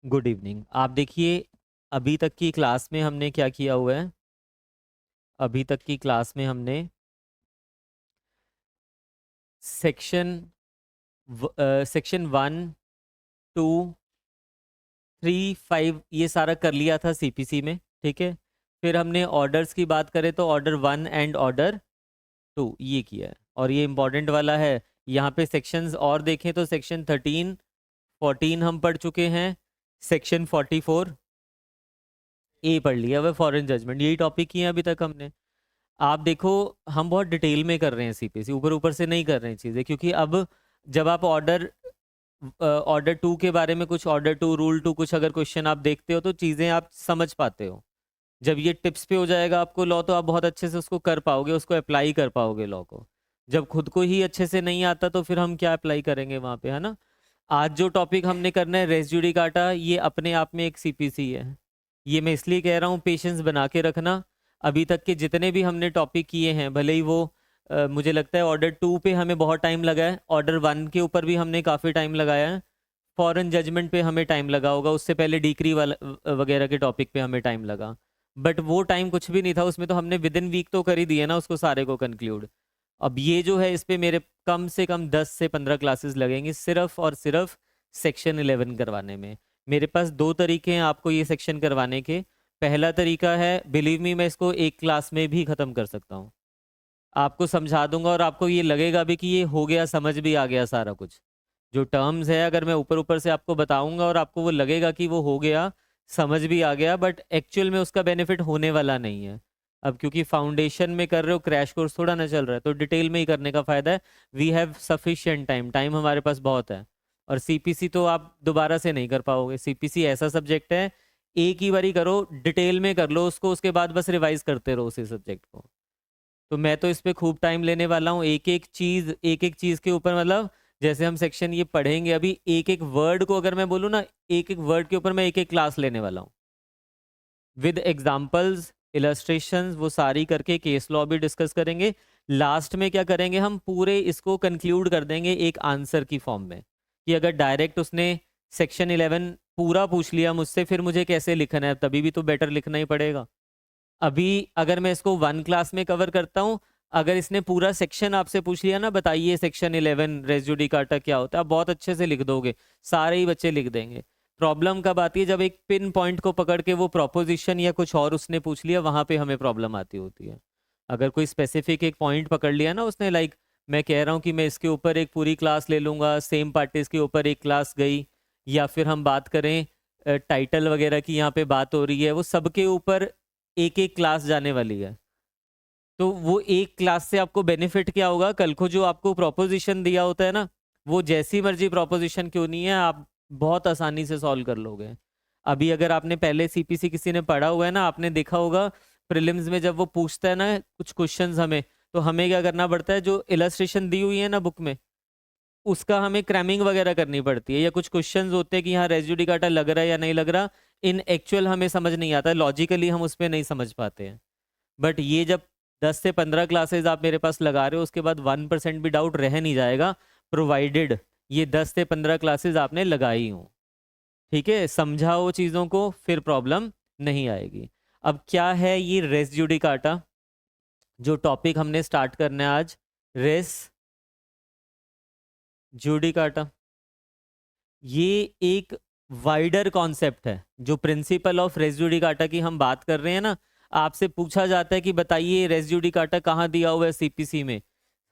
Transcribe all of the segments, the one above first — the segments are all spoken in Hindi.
Good evening. आप देखिए, अभी तक की क्लास में हमने क्या किया हुआ है। अभी तक की क्लास में हमने सेक्शन सेक्शन 1, 2, 3, 5 ये सारा कर लिया था सीपीसी में। ठीक है। फिर हमने ऑर्डर्स की बात करें तो ऑर्डर 1 एंड ऑर्डर 2 ये किया है, और ये इम्पोर्टेंट वाला है। यहाँ पे सेक्शंस और देखें तो सेक्शन 13, 14 हम पढ़ चुके हैं। सेक्शन 44 पढ़ लिया वह फॉरेन जजमेंट, यही टॉपिक किए हैं अभी तक हमने। आप देखो, हम बहुत डिटेल में कर रहे हैं सीपीसी, ऊपर ऊपर से नहीं कर रहे हैं चीज़ें, क्योंकि अब जब आप ऑर्डर 2 के बारे में कुछ ऑर्डर 2 रूल 2 कुछ अगर क्वेश्चन आप देखते हो तो चीज़ें आप समझ पाते हो। जब ये टिप्स पे हो जाएगा आपको लॉ, तो आप बहुत अच्छे से उसको कर पाओगे, उसको अप्लाई कर पाओगे लॉ को। जब खुद को ही अच्छे से नहीं आता तो फिर हम क्या अप्लाई करेंगे वहाँ पे, है ना। आज जो टॉपिक हमने करना है रेस जुडिकाटा, ये अपने आप में एक सीपीसी है। ये मैं इसलिए कह रहा हूँ, पेशेंस बना के रखना। अभी तक के जितने भी हमने टॉपिक किए हैं, भले ही वो मुझे लगता है ऑर्डर 2 पे हमें बहुत टाइम लगा है, ऑर्डर 1 के ऊपर भी हमने काफ़ी टाइम लगाया है, फॉरेन जजमेंट पे हमें टाइम लगा होगा, उससे पहले डिक्री वाला वगैरह के टॉपिक पे हमें टाइम लगा। बट वो टाइम कुछ भी नहीं था, उसमें तो हमने विद इन वीक तो कर ही दिए ना उसको सारे को कंक्लूड। अब ये जो है, इस पे मेरे कम से कम 10 से 15 क्लासेस लगेंगी सिर्फ और सिर्फ सेक्शन 11 करवाने में। मेरे पास दो तरीके हैं आपको ये सेक्शन करवाने के। पहला तरीका है, बिलीव मी, मैं इसको एक क्लास में भी ख़त्म कर सकता हूँ, आपको समझा दूंगा और आपको ये लगेगा भी कि ये हो गया, समझ भी आ गया सारा कुछ। जो टर्म्स है अगर मैं ऊपर ऊपर से आपको बताऊंगा और आपको वो लगेगा कि वो हो गया, समझ भी आ गया, बट एक्चुअल में उसका बेनिफिट होने वाला नहीं है। अब क्योंकि फाउंडेशन में कर रहे हो, क्रैश कोर्स थोड़ा ना चल रहा है, तो डिटेल में ही करने का फायदा है। We have sufficient time, time हमारे पास बहुत है। और सीपीसी तो आप दोबारा से नहीं कर पाओगे, सीपीसी ऐसा सब्जेक्ट है, एक ही बारी करो, डिटेल में कर लो उसको, उसके बाद बस रिवाइज करते रहो उसी सब्जेक्ट को। तो मैं तो इस पे खूब टाइम लेने वाला हूँ, एक एक चीज के ऊपर, मतलब जैसे हम सेक्शन ये पढ़ेंगे अभी, एक एक वर्ड को अगर मैं बोलूँ ना, एक एक वर्ड के ऊपर मैं एक एक क्लास लेने वाला हूँ, विद एग्जाम्पल्स, इलस्ट्रेशंस, वो सारी करके केस लॉ भी डिस्कस करेंगे। लास्ट में क्या करेंगे, हम पूरे इसको कंक्लूड कर देंगे एक आंसर की फॉर्म में, कि अगर डायरेक्ट उसने सेक्शन 11 पूरा पूछ लिया मुझसे, फिर मुझे कैसे लिखना है, तभी भी तो बेटर लिखना ही पड़ेगा। अभी अगर मैं इसको 1 क्लास में कवर करता हूँ, अगर इसने पूरा सेक्शन आपसे पूछ लिया ना, बताइए सेक्शन 11 रेस जुडिकाटा क्या होता है, आप बहुत अच्छे से लिख दोगे, सारे ही बच्चे लिख देंगे। प्रॉब्लम कब आती है, जब एक पिन पॉइंट को पकड़ के वो प्रोपोजिशन या कुछ और उसने पूछ लिया, वहां पे हमें प्रॉब्लम आती होती है। अगर कोई स्पेसिफिक एक पॉइंट पकड़ लिया ना उसने, लाइक मैं कह रहा हूँ कि मैं इसके ऊपर एक पूरी क्लास ले लूंगा, सेम पार्टीज के ऊपर एक क्लास गई, या फिर हम बात करें टाइटल वगैरह की, यहाँ पे बात हो रही है, वो सबके ऊपर एक एक क्लास जाने वाली है। तो वो एक क्लास से आपको बेनिफिट क्या होगा, कल को जो आपको प्रोपोजिशन दिया होता है ना, वो जैसी मर्जी प्रोपोजिशन क्यों नहीं है, आप बहुत आसानी से सॉल्व कर लोगे। अभी अगर आपने पहले सीपीसी किसी ने पढ़ा हुआ है ना, आपने देखा होगा प्रीलिम्स में जब वो पूछता है ना कुछ क्वेश्चंस हमें, तो हमें क्या करना पड़ता है, जो इलस्ट्रेशन दी हुई है ना बुक में, उसका हमें क्रैमिंग वगैरह करनी पड़ती है, या कुछ क्वेश्चंस होते हैं कि यहाँ रेसिड्यू डाटा लग रहा है या नहीं लग रहा, इन एक्चुअल हमें समझ नहीं आता, लॉजिकली हम उस पर नहीं समझ पाते हैं। बट ये जब 10 से 15 क्लासेस आप मेरे पास लगा रहे हो, उसके बाद 1% भी डाउट रह नहीं जाएगा, प्रोवाइडेड ये 10 से 15 क्लासेस आपने लगाई हो। ठीक है, समझाओ चीज़ों को, फिर प्रॉब्लम नहीं आएगी। अब क्या है ये रेस जुडिकाटा, जो टॉपिक हमने स्टार्ट करना है आज, रेस जुडिकाटा, ये एक वाइडर कॉन्सेप्ट है। जो प्रिंसिपल ऑफ रेस जुडिकाटा की हम बात कर रहे हैं ना, आपसे पूछा जाता है कि बताइए रेस जुडिकाटा कहाँ दिया हुआ है सीपीसी में,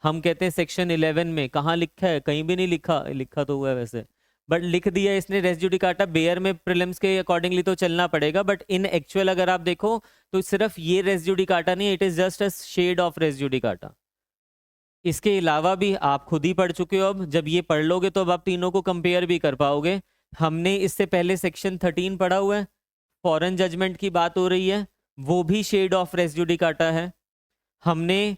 हम कहते हैं सेक्शन 11 में। कहाँ लिखा है, कहीं भी नहीं लिखा, लिखा तो हुआ है वैसे, बट लिख दिया इसने रेस जुडिकाटा। बेयर में प्रीलिम्स के अकॉर्डिंगली तो चलना पड़ेगा, बट इन एक्चुअल अगर आप देखो तो सिर्फ ये रेस जुडिकाटा नहीं, it is just a shade of res judicata. इसके अलावा भी आप खुद ही पढ़ चुके हो, अब जब ये पढ़ लोगे तो अब आप तीनों को कंपेयर भी कर पाओगे। हमने इससे पहले सेक्शन 13 पढ़ा हुआ है, फॉरेन जजमेंट की बात हो रही है, वो भी शेड ऑफ रेस जुडिकाटा है। हमने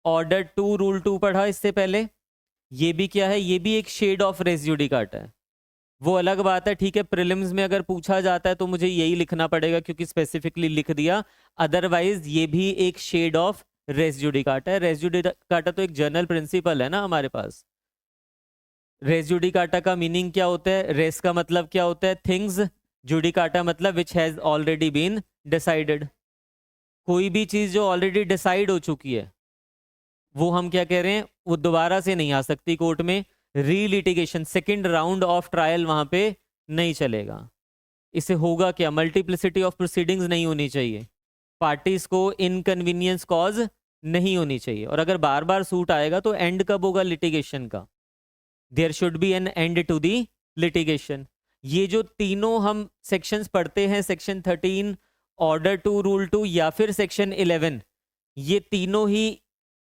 ऑर्डर 2 रूल 2 पढ़ा इससे पहले, ये भी क्या है, ये भी एक शेड ऑफ रेस जुडिकाटा है। वो अलग बात है, ठीक है, प्रीलिम्स में अगर पूछा जाता है तो मुझे यही लिखना पड़ेगा क्योंकि स्पेसिफिकली लिख दिया, अदरवाइज ये भी एक शेड ऑफ रेस जुडिकाटा है। रेस जुडिकाटा तो एक जनरल प्रिंसिपल है ना हमारे पास। रेस जुडिकाटा का मीनिंग क्या होता है, रेस का मतलब क्या होता है, थिंग्स जुडिकाटा मतलब which has already been decided. कोई भी चीज जो ऑलरेडी डिसाइड हो चुकी है वो हम क्या कह रहे हैं, वो दोबारा से नहीं आ सकती कोर्ट में। रीलिटिगेशन, सेकंड राउंड ऑफ ट्रायल वहां पे नहीं चलेगा। इससे होगा क्या, मल्टीप्लिसिटी ऑफ प्रोसीडिंग्स नहीं होनी चाहिए, पार्टीज को इनकन्वीनियंस कॉज नहीं होनी चाहिए। और अगर बार बार सूट आएगा तो एंड कब होगा लिटिगेशन का? There should be an end to the litigation. ये जो तीनों हम सेक्शंस पढ़ते हैं, सेक्शन 13, ऑर्डर 2, रूल 2 या फिर सेक्शन 11, ये तीनों ही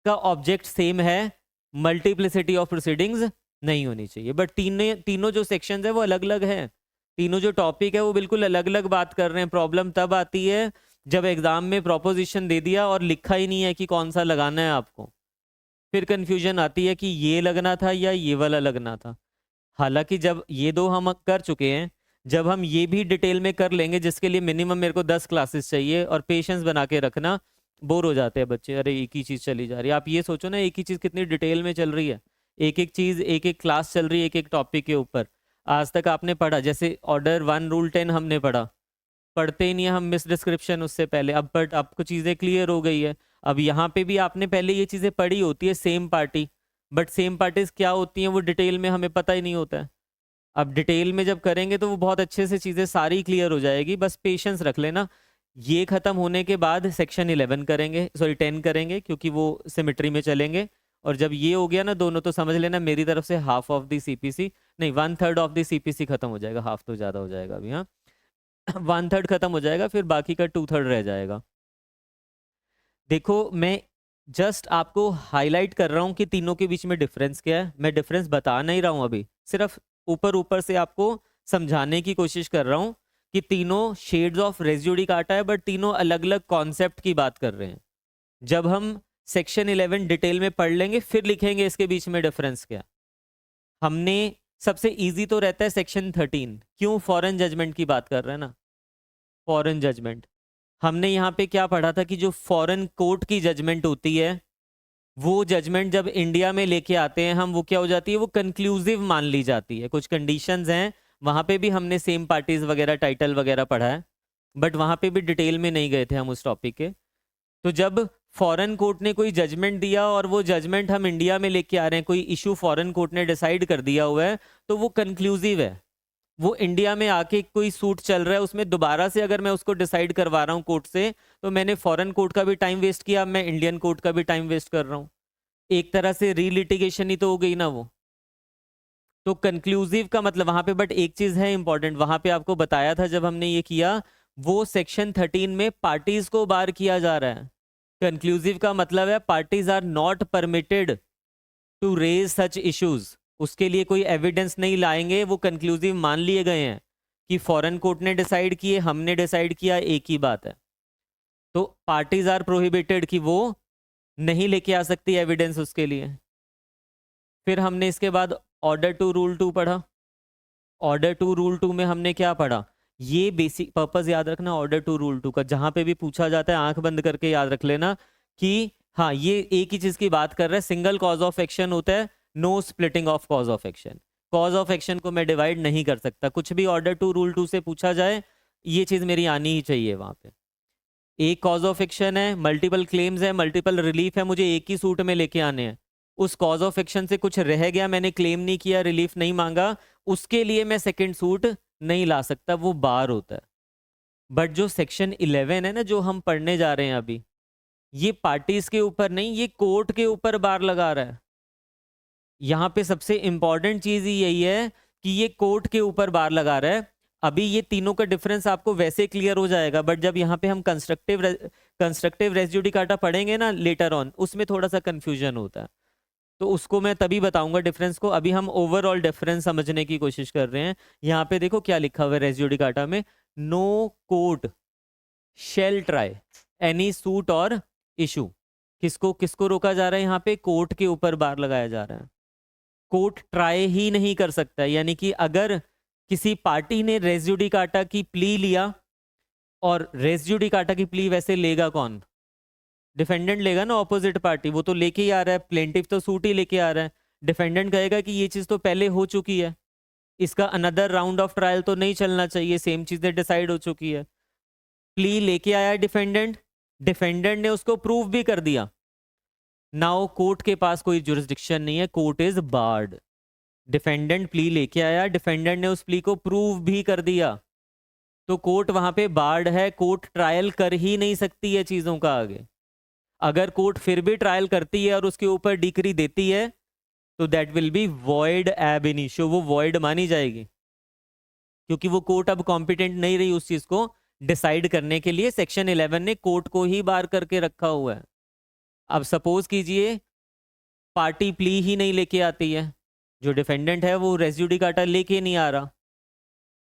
का ऑब्जेक्ट सेम है, मल्टीप्लिसिटी ऑफ प्रोसीडिंग्स नहीं होनी चाहिए। बट तीनों जो सेक्शंस है वो अलग अलग है, तीनों जो टॉपिक है वो बिल्कुल अलग अलग बात कर रहे हैं। प्रॉब्लम तब आती है जब एग्जाम में प्रोपोजिशन दे दिया और लिखा ही नहीं है कि कौन सा लगाना है आपको, फिर कंफ्यूजन आती है कि ये लगना था या ये वाला लगना था। हालांकि जब ये दो हम कर चुके हैं, जब हम ये भी डिटेल में कर लेंगे, जिसके लिए मिनिमम मेरे को 10 क्लासेस चाहिए, और पेशेंस बना के रखना, बोर हो जाते हैं बच्चे, अरे एक ही चीज़ चली जा रही है। आप ये सोचो ना, एक ही चीज़ कितनी डिटेल में चल रही है, एक एक चीज़, एक एक क्लास चल रही है एक एक टॉपिक के ऊपर। आज तक आपने पढ़ा, जैसे ऑर्डर 1 रूल 10 हमने पढ़ा, पढ़ते ही नहीं है हम मिस डिस्क्रिप्शन उससे पहले। अब बट आपको चीज़ें क्लियर हो गई है। अब यहाँ पे भी आपने पहले ये चीज़ें पढ़ी होती है, same party, but same parties क्या होती हैं वो डिटेल में हमें पता ही नहीं होता है। अब डिटेल में जब करेंगे तो वो बहुत अच्छे से चीज़ें सारी क्लियर हो जाएगी, बस पेशेंस रख लेना। ये खत्म होने के बाद सेक्शन 11 करेंगे, सॉरी 10 करेंगे, क्योंकि वो सिमेट्री में चलेंगे। और जब ये हो गया ना दोनों, तो समझ लेना मेरी तरफ से हाफ ऑफ दी सीपीसी, नहीं 1/3 ऑफ दी सीपीसी खत्म हो जाएगा, हाफ तो ज़्यादा हो जाएगा अभी, हाँ 1/3 खत्म हो जाएगा, फिर बाकी का 2/3 रह जाएगा। देखो मैं जस्ट आपको हाईलाइट कर रहा हूँ कि तीनों के बीच में डिफरेंस क्या है, मैं डिफरेंस बता नहीं रहा हूँ अभी, सिर्फ ऊपर ऊपर से आपको समझाने की कोशिश कर रहा हूँ कि तीनों शेड्स ऑफ रेस जुडिकाटा है, बट तीनों अलग अलग कॉन्सेप्ट की बात कर रहे हैं। जब हम सेक्शन 11 डिटेल में पढ़ लेंगे फिर लिखेंगे इसके बीच में डिफरेंस क्या। हमने सबसे इजी तो रहता है सेक्शन 13, क्यों, फॉरेन जजमेंट की बात कर रहे हैं ना, फॉरेन जजमेंट। हमने यहाँ पे क्या पढ़ा था कि जो फॉरेन कोर्ट की जजमेंट होती है, वो जजमेंट जब इंडिया में लेके आते हैं हम, वो क्या हो जाती है, वो कंक्लूसिव मान ली जाती है। कुछ कंडीशंस हैं, वहाँ पे भी हमने सेम पार्टीज वगैरह, टाइटल वगैरह पढ़ा है, बट वहाँ पे भी डिटेल में नहीं गए थे हम उस टॉपिक के। तो जब फॉरेन कोर्ट ने कोई जजमेंट दिया और वो जजमेंट हम इंडिया में लेके आ रहे हैं, कोई इशू फॉरेन कोर्ट ने डिसाइड कर दिया हुआ है, तो वो कंक्लूसिव है। वो इंडिया में आके कोई सूट चल रहा है, उसमें दोबारा से अगर मैं उसको डिसाइड करवा रहा हूँ कोर्ट से, तो मैंने फॉरेन कोर्ट का भी टाइम वेस्ट किया, मैं इंडियन कोर्ट का भी टाइम वेस्ट कर रहा हूँ। एक तरह से रीलिटिगेशन ही तो हो गई ना वो। तो कंक्लूसिव का मतलब वहां पे, बट एक चीज है इंपॉर्टेंट, वहां पे आपको बताया था जब हमने ये किया, वो सेक्शन 13 में पार्टीज को बार किया जा रहा है। कंक्लूसिव का मतलब है parties are not permitted to raise such issues, उसके लिए कोई एविडेंस नहीं लाएंगे, वो कंक्लूसिव मान लिए गए हैं कि फॉरेन कोर्ट ने डिसाइड किए, हमने डिसाइड किया, एक ही बात है। तो पार्टीज आर प्रोहिबिटेड कि वो नहीं लेके आ सकती एविडेंस उसके लिए। फिर हमने इसके बाद ऑर्डर 2 रूल 2 पढ़ा। ऑर्डर 2 रूल 2 में हमने क्या पढ़ा, ये बेसिक पर्पस याद रखना ऑर्डर 2 रूल 2 का, जहां पे भी पूछा जाता है आंख बंद करके याद रख लेना कि हाँ ये एक ही चीज की बात कर रहा है, सिंगल कॉज ऑफ एक्शन होता है, no splitting of cause of action. Cause of action को मैं डिवाइड नहीं कर सकता, कुछ भी ऑर्डर 2 रूल 2 से पूछा जाए ये चीज मेरी आनी ही चाहिए वहां पे। एक कॉज ऑफ एक्शन है, मल्टीपल क्लेम्स है, मल्टीपल रिलीफ है, मुझे एक ही सूट में लेके आने हैं। उस कॉज ऑफ एक्शन से कुछ रह गया, मैंने क्लेम नहीं किया, रिलीफ नहीं मांगा, उसके लिए मैं सेकंड सूट नहीं ला सकता, वो बार होता है। बट जो सेक्शन 11 है ना, जो हम पढ़ने जा रहे हैं अभी, ये पार्टीज के ऊपर नहीं, ये कोर्ट के ऊपर बार लगा रहा है। यहाँ पे सबसे इंपॉर्टेंट चीज ही यही है कि ये कोर्ट के ऊपर बार लगा रहा है। अभी ये तीनों का डिफरेंस आपको वैसे क्लियर हो जाएगा, बट जब यहाँ पे हम कंस्ट्रक्टिव रेस जुडिकाटा पढ़ेंगे ना लेटर ऑन, उसमें थोड़ा सा कंफ्यूजन होता है, तो उसको मैं तभी बताऊंगा डिफरेंस को। अभी हम ओवरऑल डिफरेंस समझने की कोशिश कर रहे हैं। यहाँ पे देखो क्या लिखा हुआ है रेस जुडिकाटा में, no court shall try any suit or issue. किसको किसको रोका जा रहा है यहाँ पे, कोर्ट के ऊपर बार लगाया जा रहा है। कोर्ट ट्राई ही नहीं कर सकता, यानी कि अगर किसी पार्टी ने रेस जुडिकाटा की प्ली लिया, और रेस जुडिकाटा की प्ली वैसे लेगा कौन, डिफेंडेंट लेगा ना, ऑपोजिट पार्टी, वो तो लेके ही आ रहा है, प्लेंटिफ तो सूट ही लेके आ रहा है। डिफेंडेंट कहेगा कि ये चीज तो पहले हो चुकी है, इसका अनदर राउंड ऑफ ट्रायल तो नहीं चलना चाहिए, सेम चीजें डिसाइड हो चुकी है। प्ली लेके आया डिफेंडेंट, डिफेंडेंट ने उसको प्रूव भी कर दिया। नाउ कोर्ट के पास कोई जुरिस्डिक्शन नहीं है, court is barred. Defendant plea लेके आया, डिफेंडेंट ने उस प्ली को प्रूव भी कर दिया, तो कोर्ट वहां पे बार्ड है, कोर्ट ट्रायल कर ही नहीं सकती है चीजों का आगे। अगर कोर्ट फिर भी ट्रायल करती है और उसके ऊपर डिक्री देती है तो दैट विल बी वॉइड एब इनिशियो, वो वॉइड मानी जाएगी, क्योंकि वो कोर्ट अब कॉम्पिटेंट नहीं रही उस चीज को डिसाइड करने के लिए। सेक्शन 11 ने कोर्ट को ही बार करके रखा हुआ है। अब सपोज कीजिए पार्टी प्ली ही नहीं लेके आती है, जो डिफेंडेंट है वो रेस जुडिकाटा लेके नहीं आ रहा।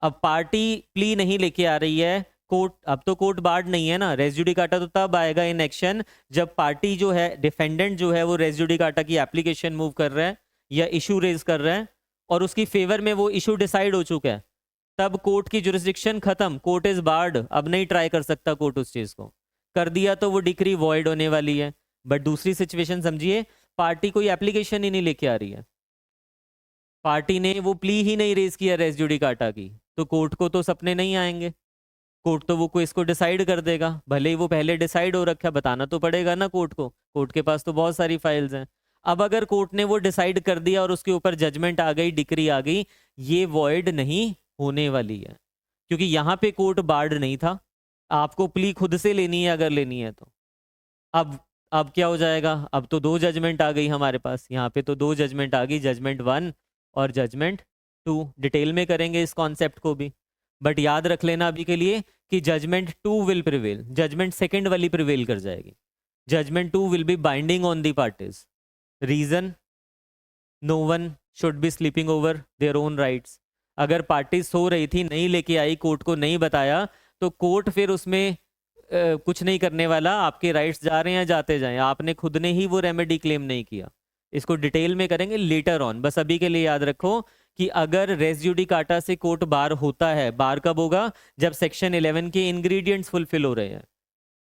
अब पार्टी प्ली नहीं लेके आ रही है, कोर्ट, अब तो कोर्ट बार्ड नहीं है ना, रेस जुडिकाटा तो तब आएगा इन एक्शन जब पार्टी जो है, डिफेंडेंट जो है वो रेस जुडिकाटा की एप्लीकेशन मूव कर रहा है या इशू रेज कर रहा है और उसकी फेवर में वो इशू डिसाइड हो चुका है, तब कोर्ट की जुरिस्डिक्शन खत्म, कोर्ट इज बार्ड, अब नहीं ट्राई कर सकता कोर्ट उस चीज को। कर दिया तो वो डिक्री वॉइड होने वाली है। बट दूसरी सिचुएशन समझिए, पार्टी कोई एप्लीकेशन ही नहीं लेके आ रही है, पार्टी ने वो प्ली ही नहीं रेज किया रेस जुडिकाटा की, तो कोर्ट को तो सपने नहीं आएंगे, कोर्ट तो वो को इसको डिसाइड कर देगा, भले ही वो पहले डिसाइड हो रखा है, बताना तो पड़ेगा ना कोर्ट को, कोर्ट के पास तो बहुत सारी फाइल्स हैं। अब अगर कोर्ट ने वो डिसाइड कर दिया और उसके ऊपर जजमेंट आ गई, डिक्री आ गई, ये वॉइड नहीं होने वाली है, क्योंकि यहाँ पे कोर्ट बार्ड नहीं था। आपको प्ली खुद से लेनी है अगर लेनी है तो। अब क्या हो जाएगा, अब तो दो जजमेंट आ गई हमारे पास, यहाँ पे तो दो जजमेंट आ गई, जजमेंट 1 और जजमेंट 2। डिटेल में करेंगे इस कॉन्सेप्ट को भी, बट याद रख लेना अभी के लिए कि judgment 2 will prevail, judgment second वाली प्रिवेल कर जाएगी। Judgment 2 will be binding on the parties. Reason, no one should be sleeping over their own rights. अगर पार्टी सो रही थी, नहीं लेके आई, कोर्ट को नहीं बताया, तो कोर्ट फिर उसमें कुछ नहीं करने वाला, आपके राइट्स जा रहे हैं जाते जाएं, आपने खुद ने ही वो रेमेडी क्लेम नहीं किया। इसको डिटेल में करेंगे लेटर ऑन, बस अभी के लिए याद रखो कि अगर रेस जुडिकाटा से कोर्ट बार होता है, बार कब होगा, जब सेक्शन 11 के इंग्रेडिएंट्स फुलफिल हो रहे हैं,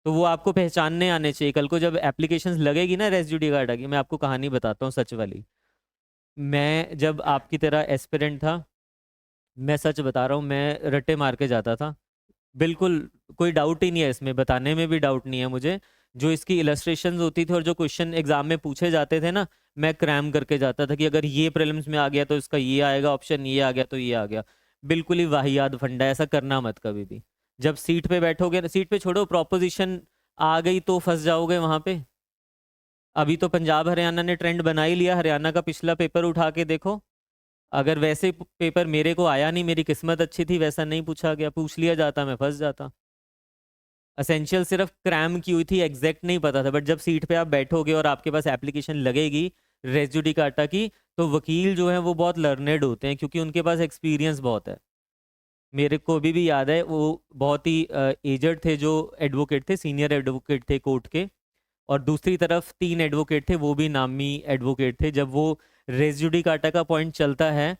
तो वो आपको पहचानने आने चाहिए। कल को जब एप्लीकेशंस लगेगी ना रेस जुडिकाटा की, मैं आपको कहानी बताता हूँ सच वाली। मैं जब आपकी तरह एस्पिरेंट था, मैं सच बता रहा हूँ, मैं रट्टे मार के जाता था, बिल्कुल कोई डाउट ही नहीं है इसमें, बताने में भी डाउट नहीं है मुझे। जो इसकी इलस्ट्रेशंस होती थी और जो क्वेश्चन एग्जाम में पूछे जाते थे ना, मैं क्रैम करके जाता था कि अगर ये प्रीलिम्स में आ गया तो इसका ये आएगा ऑप्शन, ये आ गया तो ये आ गया। बिल्कुल ही वाहियात फंडा, ऐसा करना मत कभी भी। जब सीट पे बैठोगे, सीट पे छोड़ो, प्रोपोजिशन आ गई तो फंस जाओगे वहां पे। अभी तो पंजाब हरियाणा ने ट्रेंड बना ही लिया, हरियाणा का पिछला पेपर उठा के देखो, अगर वैसे पेपर मेरे को आया नहीं, मेरी किस्मत अच्छी थी, वैसा नहीं पूछा गया, पूछ लिया जाता मैं फंस जाता। असेंशियल सिर्फ क्रैम की हुई थी, एग्जैक्ट नहीं पता था, बट जब सीट पे आप बैठोगे और आपके पास एप्लीकेशन लगेगी रेस जुडिकाटा की, तो वकील जो है वो बहुत लर्नेड होते हैं, क्योंकि उनके पास एक्सपीरियंस बहुत है। मेरे को अभी भी याद है, वो बहुत ही एजड थे जो एडवोकेट थे, सीनियर एडवोकेट थे कोर्ट के, और दूसरी तरफ 3 एडवोकेट थे, वो भी नामी एडवोकेट थे। जब वो रेस जुडिकाटा का पॉइंट चलता है,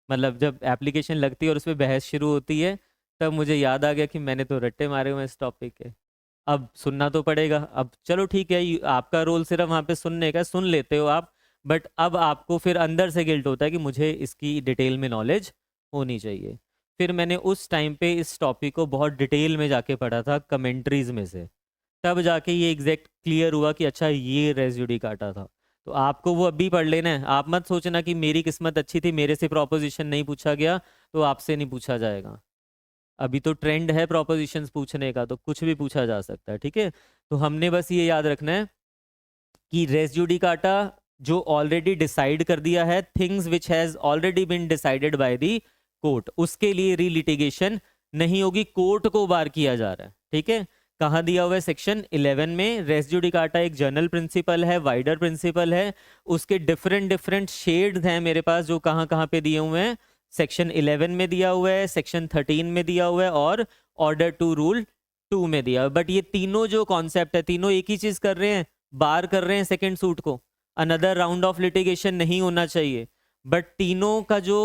मतलब जब एप्लीकेशन लगती है और उस पर बहस शुरू होती है, तब मुझे याद आ गया कि मैंने तो रट्टे मारे हुए हैं इस टॉपिक के, अब सुनना तो पड़ेगा। अब चलो ठीक है, आपका रोल सिर्फ वहाँ पे सुनने का, सुन लेते हो आप, बट अब आपको फिर अंदर से गिल्ट होता है कि मुझे इसकी डिटेल में नॉलेज होनी चाहिए। फिर मैंने उस टाइम पे इस टॉपिक को बहुत डिटेल में जाके पढ़ा था कमेंट्रीज में से, तब जाके ये एग्जैक्ट क्लियर हुआ कि अच्छा ये रेस जुडिकाटा था। तो आपको वो अभी पढ़ लेना है, आप मत सोचना कि मेरी किस्मत अच्छी थी, मेरे से प्रोपोजिशन नहीं पूछा गया तो आपसे नहीं पूछा जाएगा। अभी तो ट्रेंड है प्रोपोजिशंस पूछने का, तो कुछ भी पूछा जा सकता है, ठीक है। तो हमने बस ये याद रखना है कि रेस जुडिकाटा जो ऑलरेडी डिसाइड कर दिया है, things which has already been decided by the court, उसके लिए रीलिटिगेशन नहीं होगी, कोर्ट को बार किया जा रहा है, ठीक है। कहाँ दिया हुआ है, सेक्शन 11 में। रेस जुडिकाटा एक जनरल प्रिंसिपल है, वाइडर प्रिंसिपल है, उसके डिफरेंट डिफरेंट शेड्स हैं मेरे पास, जो कहाँ कहाँ पे दिए हुए हैं। सेक्शन 11 में दिया हुआ है, सेक्शन 13 में दिया हुआ है, और ऑर्डर टू रूल 2 में दिया हुआ है। बट ये तीनों जो कॉन्सेप्ट है, तीनों एक ही चीज कर रहे हैं, बार कर रहे हैं सेकेंड सूट को, अनदर राउंड ऑफ लिटिगेशन नहीं होना चाहिए। बट तीनों का जो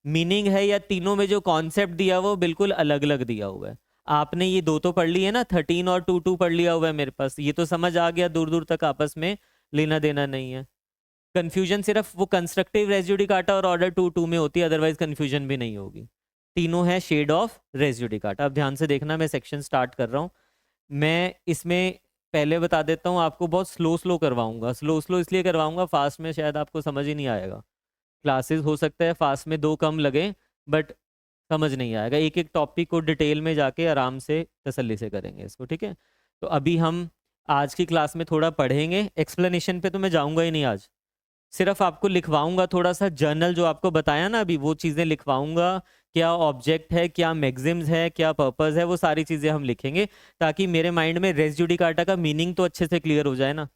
मीनिंग है या तीनों में जो कॉन्सेप्ट दिया हुआ वो बिल्कुल अलग अलग दिया हुआ है। आपने ये दो तो पढ़ ली है ना, 13 और 2 2 पढ़ लिया हुआ है मेरे पास, ये तो समझ आ गया दूर दूर तक, आपस में लेना देना नहीं है। कंफ्यूजन सिर्फ वो कंस्ट्रक्टिव रेजिड्यू डिकाटा और ऑर्डर 2 में होती है, अदरवाइज कंफ्यूजन भी नहीं होगी। तीनों है शेड ऑफ रेजिड्यू डिकाटा। अब ध्यान से देखना, मैं सेक्शन स्टार्ट कर रहा हूँ। मैं इसमें पहले बता देता हूँ, आपको बहुत स्लो स्लो करवाऊंगा। स्लो स्लो इसलिए करवाऊंगा, फास्ट में शायद आपको समझ ही नहीं आएगा। क्लासेस हो सकता है फास्ट में 2 कम लगे, बट समझ नहीं आएगा। एक एक टॉपिक को डिटेल में जाके आराम से तसल्ली से करेंगे इसको, ठीक है। तो अभी हम आज की क्लास में थोड़ा पढ़ेंगे। एक्सप्लेनेशन पे तो मैं जाऊंगा ही नहीं आज, सिर्फ आपको लिखवाऊंगा थोड़ा सा जर्नल जो आपको बताया ना अभी, वो चीज़ें लिखवाऊंगा। क्या ऑब्जेक्ट है, क्या मैक्सिम्स है, क्या पर्पस है, वो सारी चीज़ें हम लिखेंगे, ताकि मेरे माइंड में रेस जुडिकाटा का मीनिंग तो अच्छे से क्लियर हो जाए ना।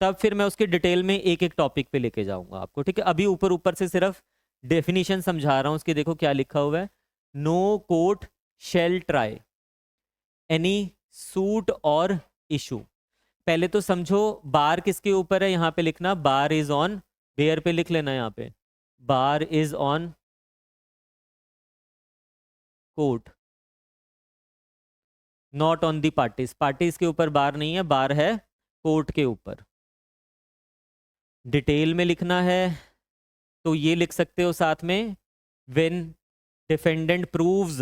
तब फिर मैं उसके डिटेल में एक एक टॉपिक पे लेके जाऊंगा आपको, ठीक है। अभी ऊपर ऊपर से सिर्फ डेफिनेशन समझा रहा हूँ उसकी। देखो क्या लिखा हुआ है, no court shall try any suit or issue. पहले तो समझो बार किसके ऊपर है, यहाँ पे लिखना बार इज ऑन, वेयर पे लिख लेना यहाँ पे, bar is on court, not on the parties. Parties के ऊपर बार नहीं है, बार है कोर्ट के ऊपर। डिटेल में लिखना है तो ये लिख सकते हो साथ में, when defendant proves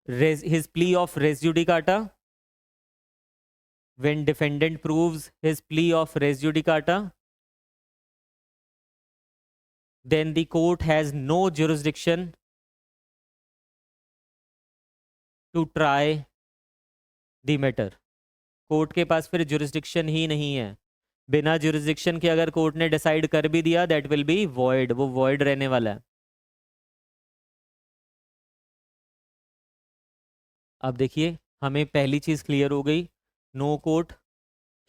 his plea of res judicata, when defendant proves his plea of res judicata, then the court has no jurisdiction to try the matter। Court के पास फिर जुरिस्डिक्शन ही नहीं है। बिना जुरिस्डिक्शन के अगर कोर्ट ने डिसाइड कर भी दिया, दैट विल बी वॉइड, वो वॉइड रहने वाला है। अब देखिए हमें पहली चीज क्लियर हो गई, नो कोर्ट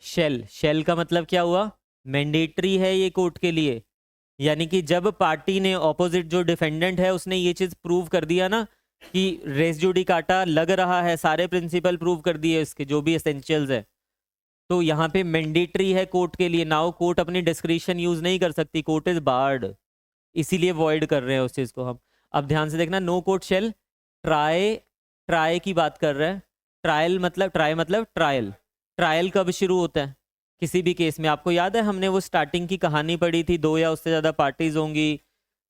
शेल। शेल का मतलब क्या हुआ, मैंडेटरी है ये कोर्ट के लिए। यानी कि जब पार्टी ने, ऑपोजिट जो डिफेंडेंट है, उसने ये चीज प्रूव कर दिया ना कि रेस जुडिकाटा लग रहा है, सारे प्रिंसिपल प्रूव कर दिए इसके जो भी एसेंशियल्स है, तो यहाँ पे मैंडेटरी है कोर्ट के लिए। नाउ कोर्ट अपनी डिस्क्रिशन यूज नहीं कर सकती, कोर्ट इज बार्ड, इसीलिए वॉइड कर रहे हैं उस चीज को हम। अब ध्यान से देखना, no court shall try, try की बात कर रहा है। ट्रायल मतलब, ट्राई मतलब ट्रायल। ट्रायल कब शुरू होता है किसी भी केस में? आपको याद है हमने वो स्टार्टिंग की कहानी पढ़ी थी, 2 या उससे ज़्यादा पार्टीज होंगी,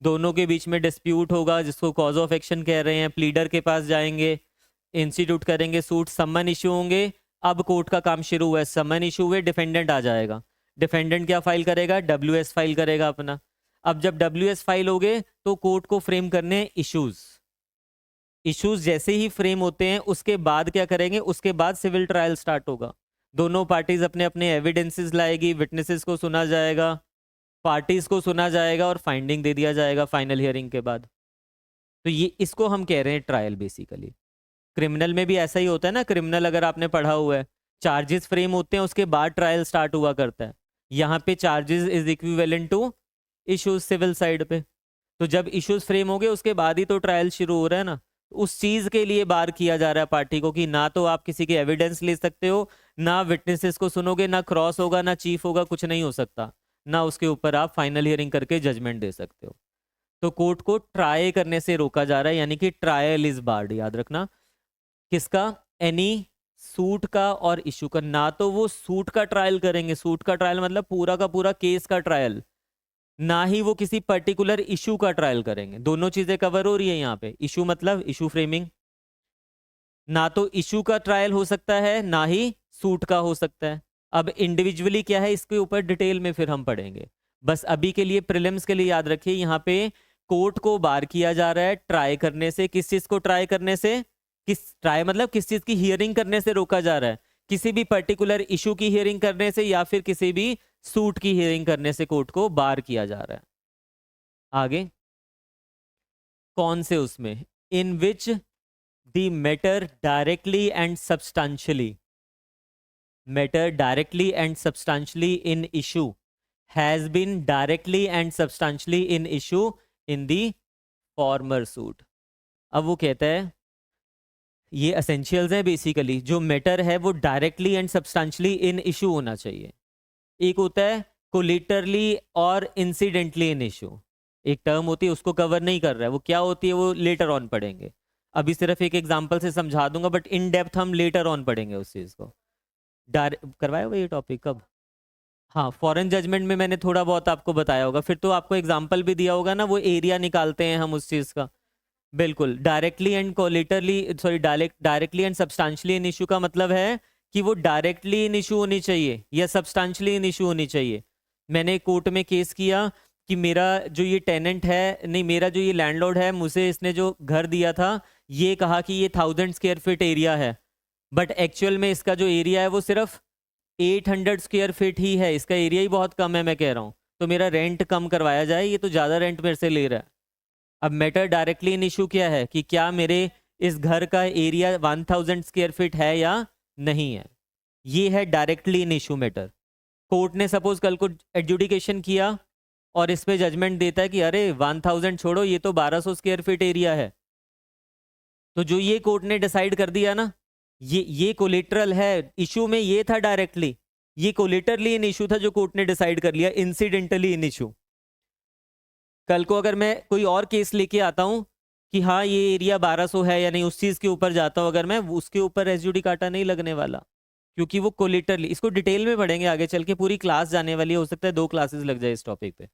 दोनों के बीच में डिस्प्यूट होगा जिसको कॉज ऑफ एक्शन कह रहे हैं। प्लीडर के पास जाएंगे, इंस्टीट्यूट करेंगे सूट, सम्मन इशू होंगे। अब कोर्ट का काम शुरू हुआ है, सम्मन इशू हुए, डिफेंडेंट आ जाएगा। डिफेंडेंट क्या फाइल करेगा, WS फाइल करेगा अपना। अब जब WS फाइल हो गए तो कोर्ट को फ्रेम करने हैं इश्यूज। इश्यूज जैसे ही फ्रेम होते हैं उसके बाद क्या करेंगे, उसके बाद सिविल ट्रायल स्टार्ट होगा। दोनों पार्टीज अपने अपने एविडेंसेस लाएगी, विटनेसेस को सुना जाएगा, पार्टीज को सुना जाएगा और फाइंडिंग दे दिया जाएगा फाइनल हियरिंग के बाद। तो ये इसको हम कह रहे हैं ट्रायल बेसिकली। क्रिमिनल में भी ऐसा ही होता है ना, क्रिमिनल अगर आपने पढ़ा हुआ है, चार्जेस फ्रेम होते हैं उसके बाद ट्रायल स्टार्ट हुआ करता है। यहाँ पे charges is equivalent to issues civil side पे। तो जब इश्यूज फ्रेम हो गए उसके बाद ही तो ट्रायल शुरू हो रहा है ना। उस चीज के लिए बार किया जा रहा है पार्टी को कि ना तो आप किसी के एविडेंस ले सकते हो, ना विटनेसेस को सुनोगे, ना क्रॉस होगा, ना चीफ होगा, कुछ नहीं हो सकता, ना उसके ऊपर आप फाइनल हियरिंग करके जजमेंट दे सकते हो। तो कोर्ट को ट्राई करने से रोका जा रहा है, यानी कि ट्रायल इज बार्ड। याद रखना किसका, एनी सूट का और इशू का। ना तो वो सूट का ट्रायल करेंगे, सूट का ट्रायल मतलब पूरा का पूरा केस का ट्रायल, ना ही वो किसी पर्टिकुलर इशू का ट्रायल करेंगे। दोनों चीजें कवर हो रही है यहाँ पे। इशू मतलब इशू फ्रेमिंग, ना तो इशू का ट्रायल हो सकता है ना ही सूट का हो सकता है। अब इंडिविजुअली क्या है इसके ऊपर डिटेल में फिर हम पढ़ेंगे। बस अभी के लिए प्रीलिम्स के लिए याद रखिए, यहाँ पे कोर्ट को बार किया जा रहा है ट्राई करने से। किस चीज को ट्राई करने से, किस ट्राई मतलब किस चीज की हियरिंग करने से रोका जा रहा है, किसी भी पर्टिकुलर इशू की हियरिंग करने से या फिर किसी भी सूट की हियरिंग करने से कोर्ट को बार किया जा रहा है। आगे कौन से उसमें, in which the matter directly and substantially, matter directly and substantially in issue has been directly and substantially in issue in the former suit. अब वो कहता है ये एसेंशियल्स है बेसिकली, जो मैटर है वो directly and substantially in issue होना चाहिए। एक होता है कोलिटरली और इंसिडेंटली इन इशू, एक टर्म होती है उसको कवर नहीं कर रहा है, वो क्या होती है वो लेटर ऑन पढ़ेंगे। अभी सिर्फ एक एग्जांपल से समझा दूंगा, बट इन डेप्थ हम लेटर ऑन पढ़ेंगे उस चीज को। करवाया हुआ ये टॉपिक कब? हाँ, फॉरेन जजमेंट में मैंने थोड़ा बहुत आपको बताया होगा, फिर तो आपको एग्जाम्पल भी दिया होगा ना, वो एरिया निकालते हैं हम उस चीज़ का। बिल्कुल, directly and collaterally, sorry, directly and substantially in issue का मतलब है कि वो डायरेक्टली इन इशू होनी चाहिए या सब्सटेंशियली इन इशू होनी चाहिए। मैंने कोर्ट में केस किया कि मेरा जो ये टेनेंट है, नहीं, मेरा जो ये लैंडलॉर्ड है, मुझे इसने जो घर दिया था ये कहा कि ये 1000 स्क्वायर फीट एरिया है, बट एक्चुअल में इसका जो एरिया है वो सिर्फ 800 स्क्वायर फीट ही है, इसका एरिया ही बहुत कम है, मैं कह रहा हूँ। तो मेरा रेंट कम करवाया जाए, ये तो ज़्यादा रेंट मेरे से ले रहा है। अब मैटर डायरेक्टली इन इशू क्या है कि क्या मेरे इस घर का एरिया 1000 स्क्वायर फीट है या नहीं है, ये है directly in issue matter. Court ने सपोज कल को एडजुडिकेशन किया और इस पे जजमेंट देता है कि अरे 1000 छोड़ो, ये तो 1200 स्क्वायर फीट एरिया है, तो जो ये कोर्ट ने डिसाइड कर दिया ना, ये कोलेटरल है। इशू में ये था डायरेक्टली, ये कोलेटरली इन इशू था जो कोर्ट ने डिसाइड कर लिया, इंसिडेंटली इन इशू। कल को अगर मैं कोई और केस लेके आता हूं कि हाँ ये एरिया 1200 है या नहीं, उस चीज के ऊपर जाता हूं अगर मैं, उसके ऊपर एसयूडी काटा नहीं लगने वाला, क्योंकि वो कोलेटरली। इसको डिटेल में पढ़ेंगे आगे चल के, पूरी क्लास जाने वाली है, हो सकता है 2 क्लासेस लग जाए इस टॉपिक पे,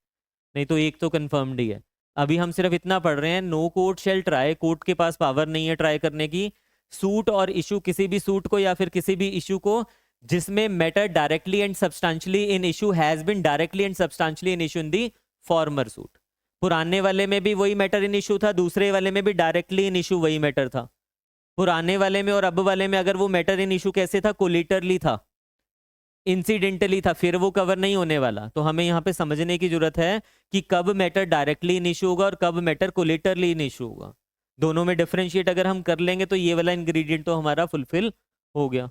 नहीं तो एक तो कंफर्म्ड ही है। अभी हम सिर्फ इतना पढ़ रहे हैं, no court shall try, court के पास पावर नहीं है ट्राई करने की। सूट और इशू, किसी भी सूट को या फिर किसी भी इशू को जिसमें matter directly and substantially in issue has been directly and substantially in issue in the former suit. पुराने वाले में भी वही मैटर इन इशू था, दूसरे वाले में भी डायरेक्टली इन इशू वही मैटर था। पुराने वाले में और अब वाले में अगर वो मैटर इन इशू कैसे था, कोलिटरली था, इंसिडेंटली था, फिर वो कवर नहीं होने वाला। तो हमें यहाँ पे समझने की जरूरत है कि कब मैटर डायरेक्टली इन इशू होगा और कब मैटर कोलेटरली इन इशू होगा। दोनों में डिफरेंशिएट अगर हम कर लेंगे तो ये वाला इंग्रेडिएंट तो हमारा फुलफिल हो गया।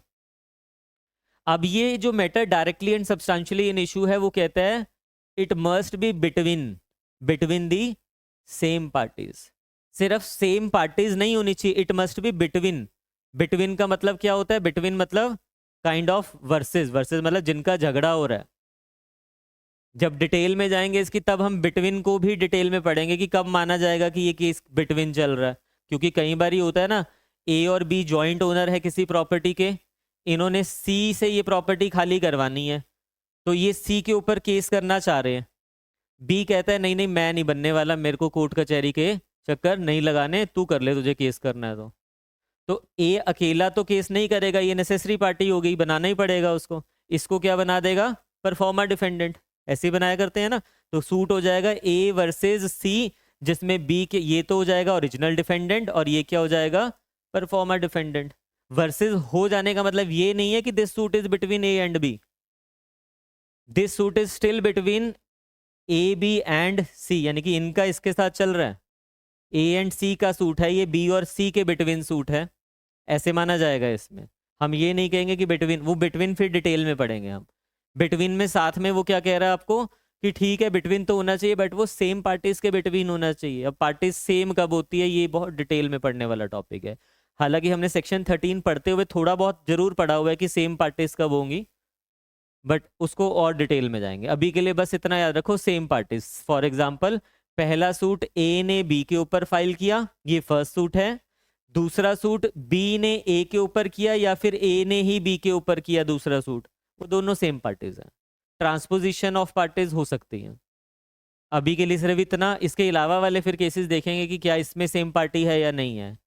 अब ये जो matter directly and substantially in issue है, वो कहता है it must be between the same parties. सिर्फ सेम पार्टीज नहीं होनी चाहिए, it must be between. Between का मतलब क्या होता है? बिटवीन मतलब काइंड ऑफ वर्सेस मतलब जिनका झगड़ा हो रहा है। जब डिटेल में जाएंगे इसकी तब हम बिटवीन को भी डिटेल में पढ़ेंगे कि कब माना जाएगा कि ये केस बिटवीन चल रहा है। क्योंकि कई बार ये होता है ना, ए और बी जॉइंट ओनर है किसी प्रॉपर्टी के, इन्होंने सी से ये प्रॉपर्टी खाली करवानी है, तो ये सी के ऊपर केस करना चाह रहे हैं। बी कहता है नहीं नहीं मैं नहीं बनने वाला, मेरे को कोर्ट कचहरी के चक्कर नहीं लगाने, तू कर ले, तुझे केस करना है तो ए अकेला तो केस नहीं करेगा, ये नेसेसरी पार्टी हो गई, बनाना ही पड़ेगा उसको। इसको क्या बना देगा? परफॉर्मर डिफेंडेंट, ऐसे ही बनाया करते हैं ना। तो सूट हो जाएगा ए वर्सेस सी, जिसमें बी के ये तो हो जाएगा ओरिजिनल डिफेंडेंट और ये क्या हो जाएगा? Performer defendant. वर्सेस हो जाने का मतलब ये नहीं है कि this suit is between A and B, this suit is still between A B and C, यानी कि इनका इसके साथ चल रहा है। ए एंड सी का सूट है, ये बी और सी के बिटवीन सूट है, ऐसे माना जाएगा इसमें। हम ये नहीं कहेंगे कि बिटवीन, वो बिटवीन फिर डिटेल में पढ़ेंगे हम। बिटवीन में साथ में वो क्या कह रहा है आपको कि ठीक है बिटवीन तो होना चाहिए, बट वो सेम पार्टीज के बिटवीन होना चाहिए। अब पार्टीज सेम कब होती है, ये बहुत डिटेल में पढ़ने वाला टॉपिक है। हालांकि हमने सेक्शन 13 पढ़ते हुए थोड़ा बहुत जरूर पढ़ा हुआ है कि सेम पार्टीज कब होंगी, बट उसको और डिटेल में जाएंगे। अभी के लिए बस इतना याद रखो, सेम पार्टीज। फॉर एग्जाम्पल, पहला सूट ए ने बी के ऊपर फाइल किया, ये फर्स्ट सूट है। दूसरा सूट बी ने ए के ऊपर किया या फिर ए ने ही बी के ऊपर किया दूसरा सूट, वो दोनों सेम पार्टीज हैं। ट्रांसपोजिशन ऑफ पार्टीज हो सकती हैं। अभी के लिए सिर्फ इतना, इसके अलावा वाले फिर केसेस देखेंगे कि क्या इसमें सेम पार्टी है या नहीं है,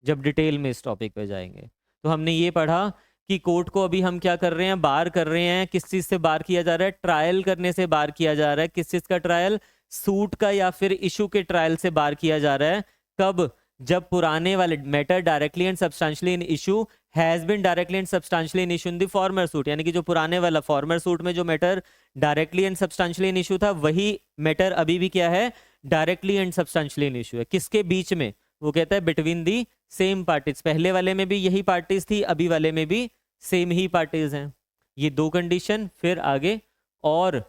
जब डिटेल में इस टॉपिक पे जाएंगे। तो हमने ये पढ़ा कि कोर्ट को अभी हम क्या कर रहे हैं, बार कर रहे हैं। किस चीज से बार किया जा रहा है? ट्रायल करने से बार किया जा रहा है। किस चीज का ट्रायल? सूट का या फिर इशू के ट्रायल से बार किया जा रहा है। कब? जब पुराने वाले matter directly and substantially in issue has been directly and substantially in issue in the former suit, यानी कि जो पुराने वाला फॉर्मर सूट में जो matter directly and substantially in issue था, वही मैटर अभी भी क्या है? Directly and substantially in issue है। किसके बीच में? वो कहता है बिटवीन दी सेम पार्टीज। पहले वाले में भी यही पार्टीज थी, अभी वाले में भी सेम ही पार्टीज हैं। ये दो कंडीशन। फिर आगे, और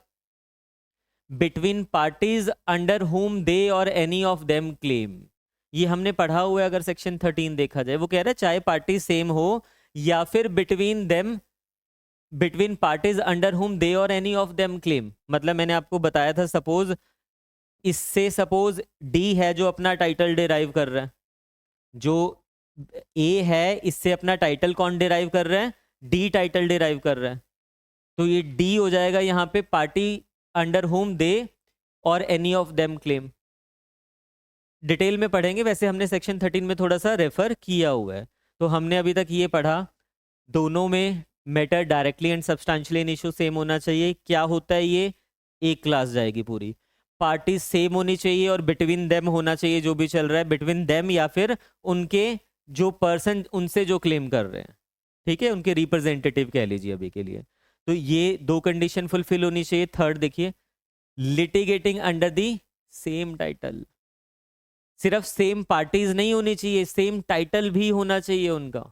बिटवीन पार्टीज अंडर हुम दे और एनी ऑफ देम क्लेम, ये हमने पढ़ा हुआ है। अगर सेक्शन 13 देखा जाए, वो कह रहा है चाहे पार्टी सेम हो या फिर between them, between parties under हुम दे और एनी ऑफ देम क्लेम। मतलब मैंने आपको बताया था, सपोज इससे, सपोज डी है जो अपना टाइटल डिराइव कर रहा है, जो ए है इससे अपना टाइटल कौन डिराइव कर रहा है? डी टाइटल डिराइव कर रहा है। तो ये डी हो जाएगा यहाँ पे, पार्टी अंडर होम दे और any of them claim. Detail में पढ़ेंगे, वैसे हमने सेक्शन 13 में थोड़ा सा रेफर किया हुआ है। तो हमने अभी तक ये पढ़ा, दोनों में matter directly and substantially in issue same होना चाहिए। क्या होता है ये, एक क्लास जाएगी पूरी। पार्टी सेम होनी चाहिए और बिटवीन देम होना चाहिए जो भी चल रहा है, बिटवीन देम या फिर उनके जो पर्सन उनसे जो क्लेम कर रहे हैं, ठीक है, उनके रिप्रेजेंटेटिव कह लीजिए अभी के लिए। तो ये दो कंडीशन फुलफिल होनी चाहिए। थर्ड देखिए, litigating under the same title. सिर्फ सेम पार्टीज नहीं होनी चाहिए, सेम टाइटल भी होना चाहिए उनका।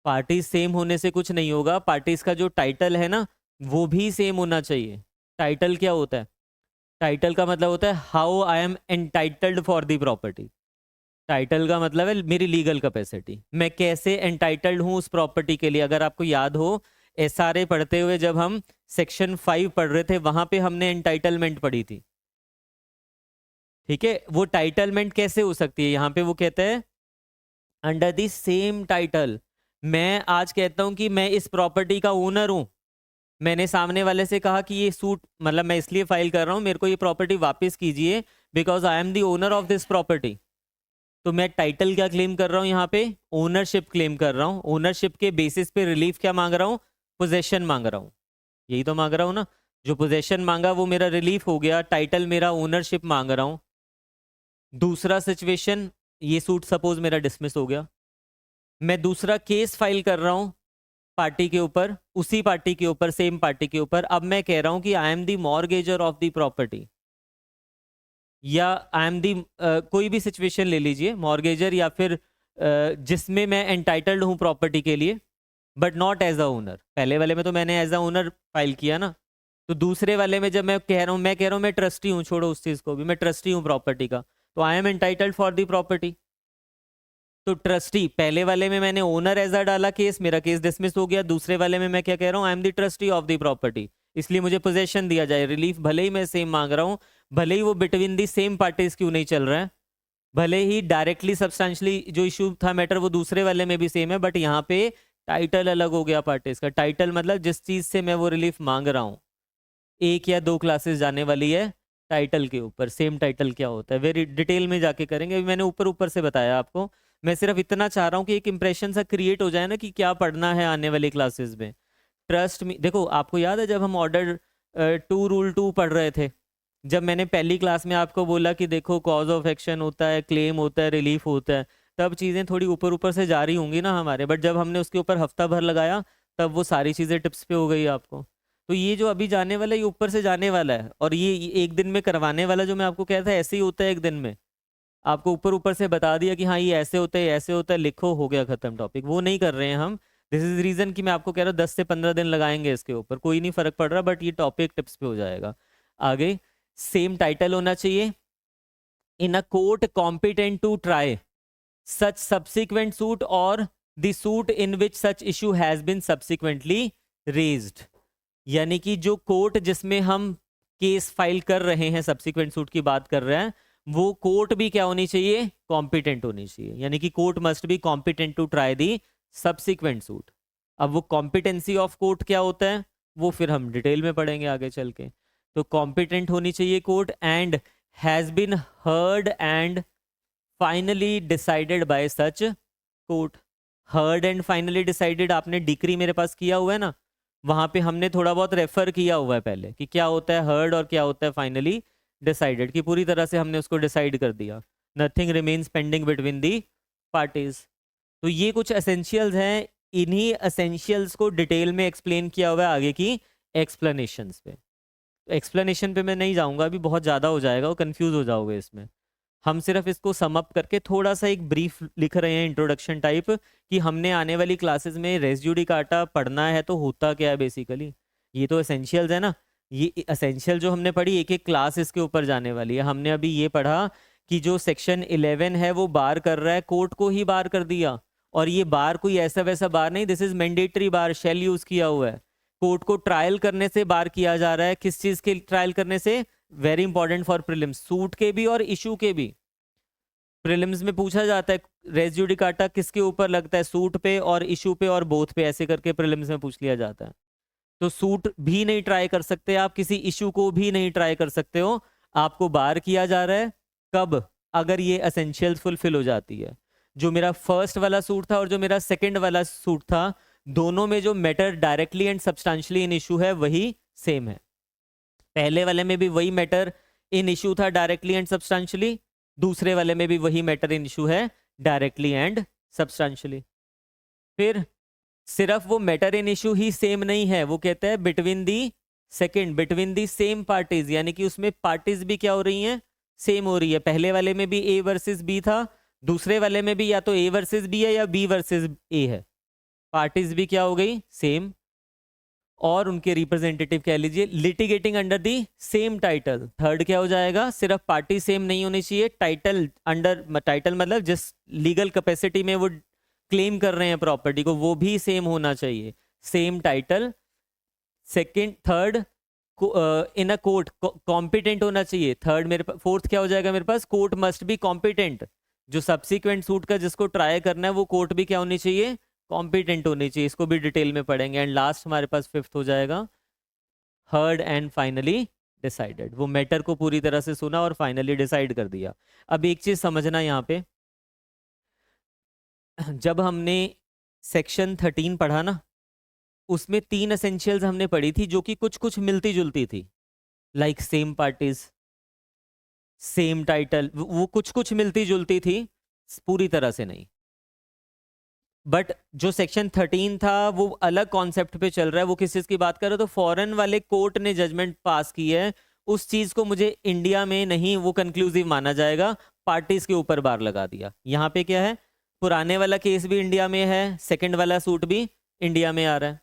पार्टीज सेम होने से कुछ नहीं होगा, पार्टीज का जो टाइटल है ना वो भी सेम होना चाहिए। टाइटल क्या होता है, टाइटल का मतलब होता है how I am entitled for the property. Title का मतलब है मेरी लीगल कैपेसिटी, मैं कैसे एंटाइटल्ड हूं उस प्रॉपर्टी के लिए। अगर आपको याद हो एसआरए पढ़ते हुए जब हम सेक्शन 5 पढ़ रहे थे, वहां पे हमने एंटाइटलमेंट पढ़ी थी, ठीक है। वो टाइटलमेंट कैसे हो सकती है, यहाँ पे वो कहते हैं अंडर द सेम टाइटल। मैं आज कहता हूं कि मैं इस प्रॉपर्टी का ओनर हूं, मैंने सामने वाले से कहा कि ये सूट, मतलब मैं इसलिए फाइल कर रहा हूं, मेरे को ये प्रॉपर्टी वापस कीजिए because I am the owner of this property. तो मैं टाइटल क्या क्लेम कर रहा हूं यहाँ पे, ओनरशिप क्लेम कर रहा हूं। ओनरशिप के बेसिस पे रिलीफ क्या मांग रहा हूं, पोजेशन मांग रहा हूं। यही तो मांग रहा हूं ना, जो पोजेशन मांगा वो मेरा रिलीफ हो गया, टाइटल मेरा ओनरशिप मांग रहा हूं। दूसरा सिचुएशन, ये सूट सपोज मेरा डिसमिस हो गया, मैं दूसरा केस फाइल कर रहा हूं पार्टी के ऊपर, उसी पार्टी के ऊपर, सेम पार्टी के ऊपर। अब मैं कह रहा हूं कि I am the mortgagor of the property, या आई एम दी कोई भी सिचुएशन ले लीजिए, मॉर्गेजर या फिर जिसमें मैं एंटाइटल्ड हूं प्रॉपर्टी के लिए but not as a owner. पहले वाले में तो मैंने एज अ ओनर फाइल किया ना, तो दूसरे वाले में जब मैं कह रहा हूं, मैं ट्रस्टी हूं, छोड़ो उस चीज को भी, मैं ट्रस्टी हूं प्रॉपर्टी का, तो I am entitled for the property. तो ट्रस्टी, पहले वाले में मैंने ओनर एज अ डाला केस, मेरा केस डिसमिस हो गया। दूसरे वाले में मैं क्या कह रहा हूँ, I am the trustee of the property, इसलिए मुझे पोजेशन दिया जाए। रिलीफ भले ही मैं सेम मांग रहा हूँ, भले ही वो बिटवीन दी सेम पार्टीज क्यों नहीं चल रहा है, भले ही डायरेक्टली सब्सटेंशियली जो इशू था मैटर वो दूसरे वाले में भी सेम है, बट यहाँ पे टाइटल अलग हो गया पार्टीज का। टाइटल मतलब जिस चीज से मैं वो रिलीफ मांग रहा हूँ, एक या दो क्लासेस जाने वाली है टाइटल के ऊपर। सेम टाइटल क्या होता है वेरी डिटेल में जाके करेंगे, अभी मैंने ऊपर ऊपर से बताया आपको। मैं सिर्फ इतना चाह रहा हूँ कि एक इंप्रेशन सा क्रिएट हो जाए ना कि क्या पढ़ना है आने वाली क्लासेस में। ट्रस्ट मी, देखो आपको याद है जब हम ऑर्डर 2 रूल 2 पढ़ रहे थे, जब मैंने पहली क्लास में आपको बोला कि देखो कॉज ऑफ एक्शन होता है, क्लेम होता है, रिलीफ होता है, तब चीज़ें थोड़ी ऊपर ऊपर से जारी होंगी ना हमारे, बट जब हमने उसके ऊपर हफ्ता भर लगाया तब वो सारी चीज़ें टिप्स पे हो गई आपको। तो ये जो अभी जाने वाला है ये ऊपर से जाने वाला है, और ये एक दिन में करवाने वाला जो मैं आपको कहता था ऐसे ही होता है, एक दिन में आपको ऊपर ऊपर से बता दिया कि हाँ ये ऐसे होता है, ऐसे होता है, लिखो, हो गया खत्म टॉपिक। वो नहीं कर रहे हैं हम। दिस इज रीजन कि मैं आपको कह रहा हूँ 10 से 15 दिन लगाएंगे इसके ऊपर, कोई नहीं फर्क पड़ रहा, बट ये टॉपिक टिप्स पे हो जाएगा आगे। सेम टाइटल होना चाहिए। In a court competent to try such subsequent suit और the suit in which such issue has been subsequently raised. यानी कि जो कोर्ट जिसमें हम केस फाइल कर रहे हैं, सब्सिक्वेंट सूट की बात कर रहे हैं, वो कोर्ट भी क्या होनी चाहिए, कॉम्पिटेंट होनी चाहिए। यानी कि court must be competent to try the subsequent suit. अब वो कॉम्पिटेंसी ऑफ कोर्ट क्या होता है वो फिर हम डिटेल में पढ़ेंगे आगे चल के। तो कॉम्पिटेंट होनी चाहिए court, and has been heard and finally decided by such court. Heard and finally decided आपने डिक्री मेरे पास किया हुआ है ना, वहां पे हमने थोड़ा बहुत रेफर किया हुआ है पहले कि क्या होता है हर्ड और क्या होता है फाइनली डिसाइडेड, कि पूरी तरह से हमने उसको डिसाइड कर दिया। Nothing remains pending between the parties. तो ये कुछ एसेंशियल्स हैं, इन्हीं एसेंशियल्स को डिटेल में एक्सप्लेन किया हुआ है आगे की एक्सप्लेनेशंस पे। तो एक्सप्लेनेशन पे मैं नहीं जाऊंगा अभी, बहुत ज़्यादा हो जाएगा, वो कंफ्यूज हो जाओगे इसमें। हम सिर्फ इसको सम अप करके थोड़ा सा एक ब्रीफ लिख रहे हैं इंट्रोडक्शन टाइप, कि हमने आने वाली क्लासेस में रेस जुडिकाटा पढ़ना है तो होता क्या है बेसिकली। ये तो एसेंशियल्स है ना, ये एसेंशियल जो हमने पढ़ी एक एक क्लास इसके ऊपर जाने वाली है। हमने अभी ये पढ़ा कि जो सेक्शन 11 है वो बार कर रहा है, कोर्ट को ही बार कर दिया। और ये बार कोई ऐसा वैसा बार नहीं, this is mandatory bar, shall use किया हुआ है। कोर्ट को ट्रायल करने से बार किया जा रहा है, किस चीज के ट्रायल करने से, very important for prelims, suit के भी और इशू के भी। प्रीलिम्स में पूछा जाता है रेस जुडिकाटा किसके ऊपर लगता है, सूट पे और इशू पे और बोथ पे, ऐसे करके प्रीलिम्स में पूछ लिया जाता है। तो सूट भी नहीं ट्राई कर सकते आप, किसी इशू को भी नहीं ट्राई कर सकते हो। आपको बार किया जा रहा है कब? अगर ये एसेंशियल्स फुलफिल हो जाती है। जो मेरा फर्स्ट वाला सूट था और जो मेरा सेकंड वाला सूट था, दोनों में जो matter directly and substantially in issue है वही सेम है। पहले वाले में भी वही मैटर इन इशू था डायरेक्टली एंड सब्सटेंशियली, दूसरे वाले में भी वही मैटर इन इशू है डायरेक्टली एंड सब्सटेंशियली। फिर सिर्फ वो matter in issue he same नहीं है, वो कहता है बिटवीन दी सेम पार्टीज, यानी कि उसमें पार्टीज भी क्या हो रही हैं? सेम हो रही है। पहले वाले में भी ए वर्सेस बी था, दूसरे वाले में भी या तो ए वर्सेस बी है या बी वर्सेस ए है। पार्टीज भी क्या हो गई? सेम। और उनके रिप्रेजेंटेटिव कह लीजिए litigating under the same title. Third क्या हो जाएगा? सिर्फ पार्टी सेम नहीं होनी चाहिए, टाइटल अंडर, टाइटल मतलब जिस लीगल कैपेसिटी में वो क्लेम कर रहे हैं प्रॉपर्टी को वो भी सेम होना चाहिए, same title. Second, third, in a court competent होना चाहिए। थर्ड मेरे पास, फोर्थ क्या हो जाएगा मेरे पास? Court must be competent. जो सब्सिक्वेंट सूट का जिसको ट्राई करना है वो कोर्ट भी क्या होनी चाहिए? कॉम्पिटेंट होनी चाहिए। इसको भी डिटेल में पढ़ेंगे। एंड लास्ट हमारे पास फिफ्थ हो जाएगा हर्ड एंड फाइनली डिसाइडेड। वो मैटर को पूरी तरह से सुना और फाइनली डिसाइड कर दिया। अब एक चीज समझना यहाँ पे, जब हमने सेक्शन 13 पढ़ा ना, उसमें 3 एसेंशियल्स हमने पढ़ी थी जो कि कुछ कुछ मिलती जुलती थी, like same parties, same title, वो कुछ कुछ मिलती जुलती थी, पूरी तरह से नहीं। बट जो सेक्शन 13 था वो अलग कॉन्सेप्ट पे चल रहा है। वो किस चीज की बात कर रहे हो? तो फॉरेन वाले कोर्ट ने जजमेंट पास की है, उस चीज को मुझे इंडिया में नहीं वो कंक्लूसिव माना जाएगा, पार्टीज के ऊपर बार लगा दिया। यहाँ पे क्या है? पुराने वाला केस भी इंडिया में है, सेकंड वाला सूट भी इंडिया में आ रहा है।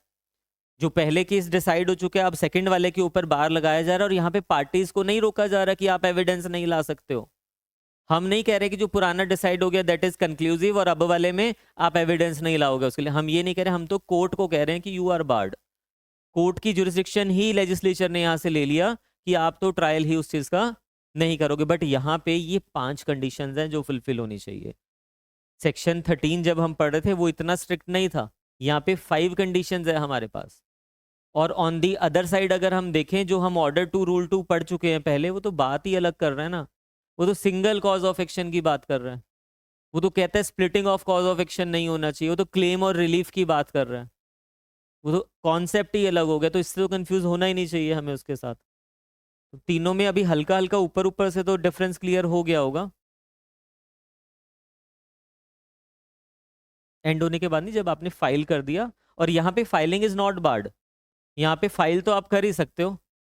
जो पहले केस डिसाइड हो चुके हैं, अब सेकंड वाले के ऊपर बार लगाया जा रहा है। और यहाँ पे पार्टीज को नहीं रोका जा रहा कि आप एविडेंस नहीं ला सकते हो। हम नहीं कह रहे कि जो पुराना डिसाइड हो गया दैट इज कंक्लूसिव और अब वाले में आप एविडेंस नहीं लाओगे उसके लिए, हम ये नहीं कह रहे। हम तो कोर्ट को कह रहे हैं कि यू आर बार्ड। कोर्ट की जुरिस्डिक्शन ही लेजिस्लेचर ने यहाँ से ले लिया कि आप तो ट्रायल ही उस चीज का नहीं करोगे। बट यहाँ पे ये 5 कंडीशंस हैं जो फुलफिल होनी चाहिए। सेक्शन 13 जब हम पढ़ रहे थे वो इतना स्ट्रिक्ट नहीं था, यहाँ पे 5 कंडीशंस है हमारे पास। और ऑन दी अदर साइड अगर हम देखें, जो हम ऑर्डर 2 रूल 2 पढ़ चुके हैं पहले, वो तो बात ही अलग कर रहे हैं ना। वो तो सिंगल कॉज ऑफ एक्शन की बात कर रहे हैं। वो तो कहता है splitting of cause of action नहीं होना चाहिए। वो तो क्लेम और रिलीफ की बात कर रहे हैं। वो तो कॉन्सेप्ट ही अलग हो गया, तो इससे तो कंफ्यूज होना ही नहीं चाहिए हमें उसके साथ। तो तीनों में अभी हल्का हल्का ऊपर ऊपर से तो डिफरेंस क्लियर हो गया होगा। एंड होने के बाद नहीं, जब आपने फाइल कर दिया, और यहाँ पे फाइलिंग इज नॉट बार्ड। यहाँ पे फाइल तो आप कर ही सकते हो,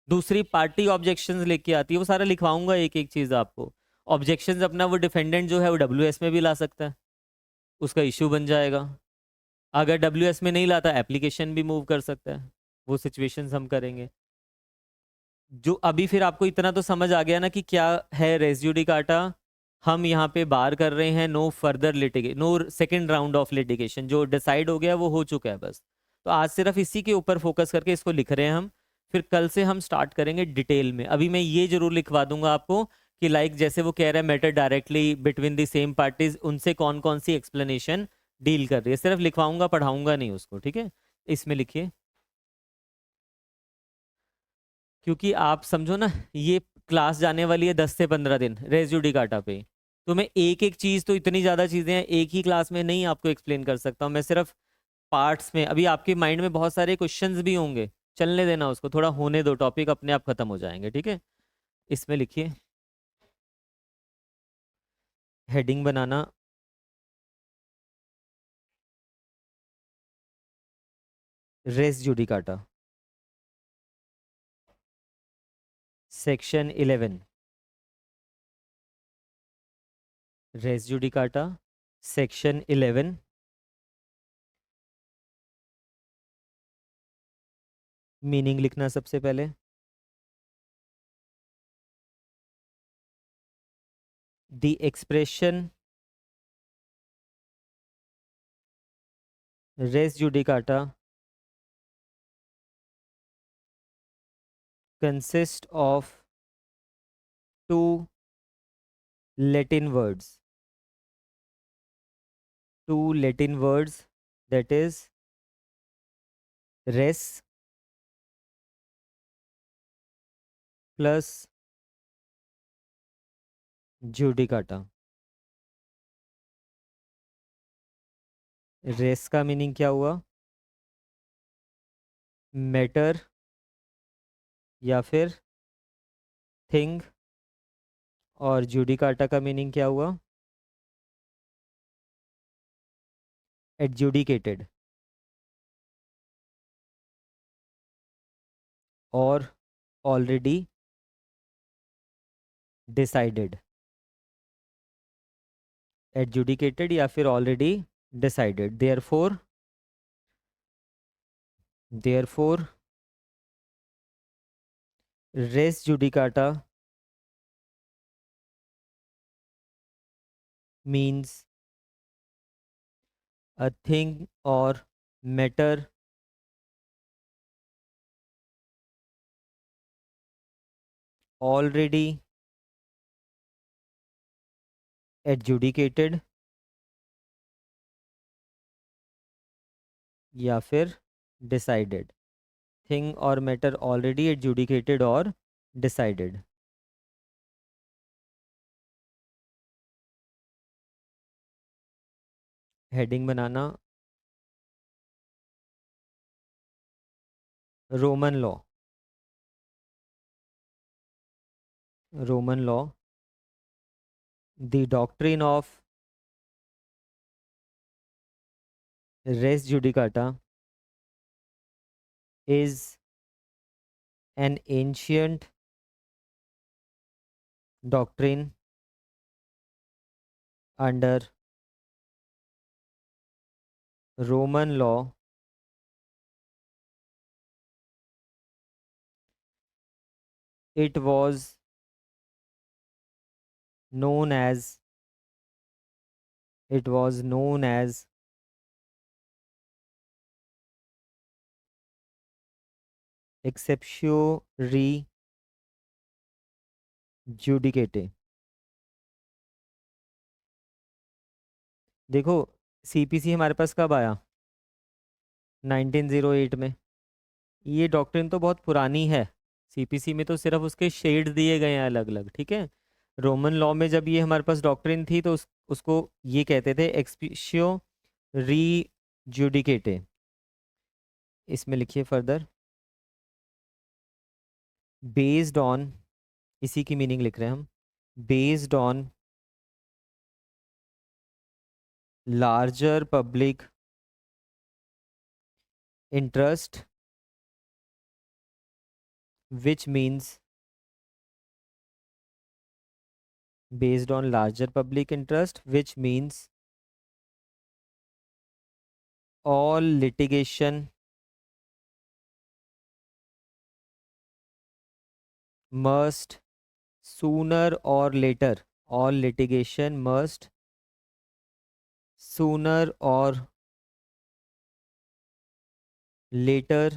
दूसरी पार्टी ऑब्जेक्शंस लेके आती है, वो सारा लिखवाऊंगा एक एक चीज आपको। ऑब्जेक्शंस अपना वो डिफेंडेंट जो है वो WS में भी ला सकता है, उसका इश्यू बन जाएगा। अगर WS में नहीं लाता, एप्लीकेशन भी मूव कर सकता है। वो सिचुएशंस हम करेंगे। जो अभी फिर आपको इतना तो समझ आ गया ना कि क्या है रेस जुडिकाटा। हम यहाँ पे बार कर रहे हैं no further litigation, no second round of litigation. जो डिसाइड हो गया वो हो चुका है बस। तो आज सिर्फ इसी के ऊपर फोकस करके इसको लिख रहे हैं हम। फिर कल से हम स्टार्ट करेंगे डिटेल में। अभी मैं ये जरूर लिखवा दूंगा आपको कि लाइक जैसे वो कह रहा है matter directly between the same parties, उनसे कौन कौन सी एक्सप्लेनेशन डील कर रही है, सिर्फ लिखवाऊंगा, पढ़ाऊंगा नहीं उसको। ठीक है, इसमें लिखिए। क्योंकि आप समझो ना, ये क्लास जाने वाली है 10 से 15 दिन रेस जुडिकाटा पे। तो मैं एक एक चीज, तो इतनी ज्यादा चीजें हैं एक ही क्लास में नहीं आपको एक्सप्लेन कर सकता हूँ मैं, सिर्फ पार्ट्स में। अभी आपके माइंड में बहुत सारे क्वेश्चंस भी होंगे, चलने देना उसको, थोड़ा होने दो, टॉपिक अपने आप खत्म हो जाएंगे। ठीक है, इसमें लिखिए हेडिंग बनाना, res judicata section 11। Res judicata section 11। Meaning लिखना सबसे पहले। The expression res judicata consist of two Latin words. Two Latin words, that is res plus judicata. Res का मीनिंग क्या हुआ? मैटर या फिर थिंग। और जुडिकाटा का मीनिंग क्या हुआ? एडजुडिकेटेड और ऑलरेडी डिसाइडेड। एडजुडिकेटेड या फिर already decided. Therefore res judicata means a thing or matter already adjudicated या फिर decided। thing और matter already adjudicated और decided। हेडिंग बनाना Roman law. Roman law the doctrine of res judicata is an ancient doctrine under Roman law. It was known as it was known as exceptiore judicae। देखो, सीपीसी हमारे पास कब आया? 1908 में। ये डॉक्ट्रिन तो बहुत पुरानी है। सीपीसी में तो सिर्फ उसके शेड दिए गए हैं अलग अलग, ठीक है। रोमन लॉ में जब ये हमारे पास डॉक्ट्रिन थी तो उसको ये कहते थे एक्सप्लिसियो री जुडिकेटे। इसमें लिखिए फर्दर, बेस्ड ऑन, इसी की मीनिंग लिख रहे हैं हम, based on larger public interest which means based on larger public interest, which means all litigation must sooner or later, all litigation must sooner or later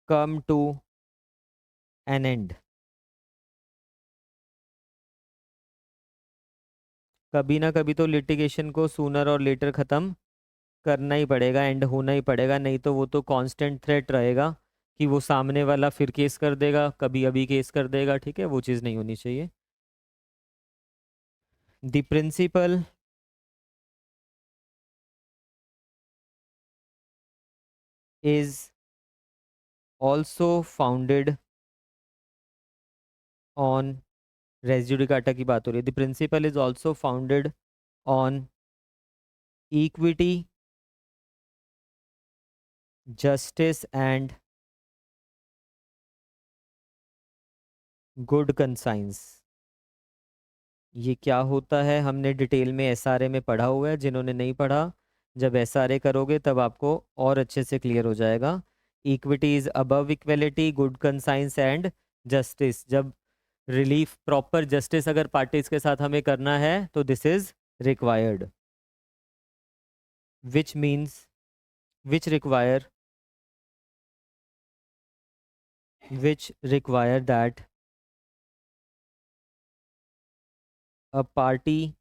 come to an end। कभी ना कभी तो लिटिगेशन को सूनर और लेटर ख़त्म करना ही पड़ेगा, एंड होना ही पड़ेगा, नहीं तो वो तो कांस्टेंट थ्रेट रहेगा कि वो सामने वाला फिर केस कर देगा, कभी अभी केस कर देगा, ठीक है। वो चीज़ नहीं होनी चाहिए। The principle is also founded on, रेस जुडिकाटा की बात हो रही है, the principle is also founded on equity, justice and good conscience. ये क्या होता है हमने डिटेल में एसआरए में पढ़ा हुआ है, जिन्होंने नहीं पढ़ा जब एसआरए करोगे तब आपको और अच्छे से क्लियर हो जाएगा। Equity is above equality, good conscience and justice. जब रिलीफ प्रॉपर जस्टिस अगर पार्टीज के साथ हमें करना है तो this is required, which means which require that a party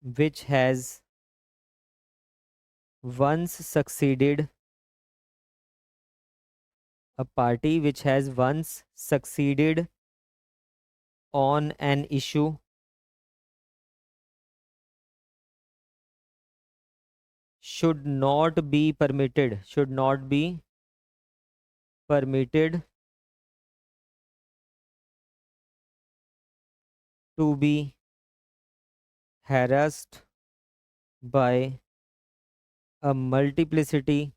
which has once succeeded A party which has once succeeded on an issue should not be permitted to be harassed by a multiplicity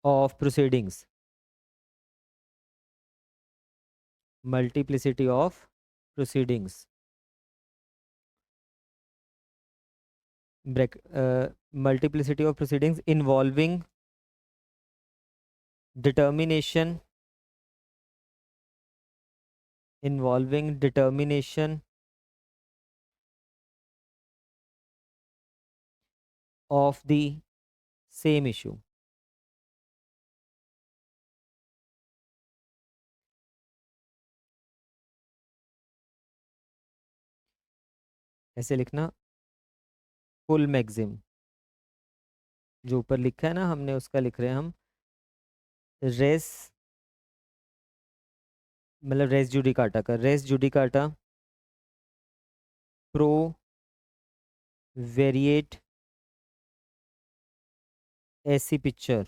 of proceedings. Multiplicity of proceedings. Multiplicity of proceedings determination involving determination of the same issue. ऐसे लिखना, फुल मैक्सिम जो ऊपर लिखा है ना हमने उसका लिख रहे हैं हम। रेस मतलब रेस जुडिकाटा का, रेस जुडिकाटा प्रो वेरिएट ऐसी पिक्चर,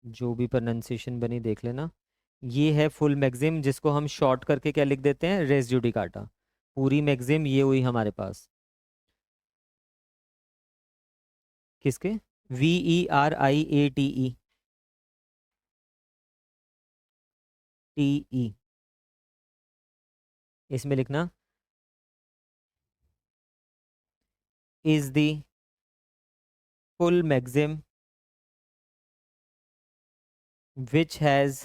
जो भी प्रोनाउंसिएशन बनी देख लेना। ये है फुल मैक्सिम, जिसको हम शॉर्ट करके क्या लिख देते हैं, रेस जुडिकाटा। पूरी मैक्सिम ये हुई हमारे पास किसके, VERIATE TE। इसमें लिखना is the full maxim which has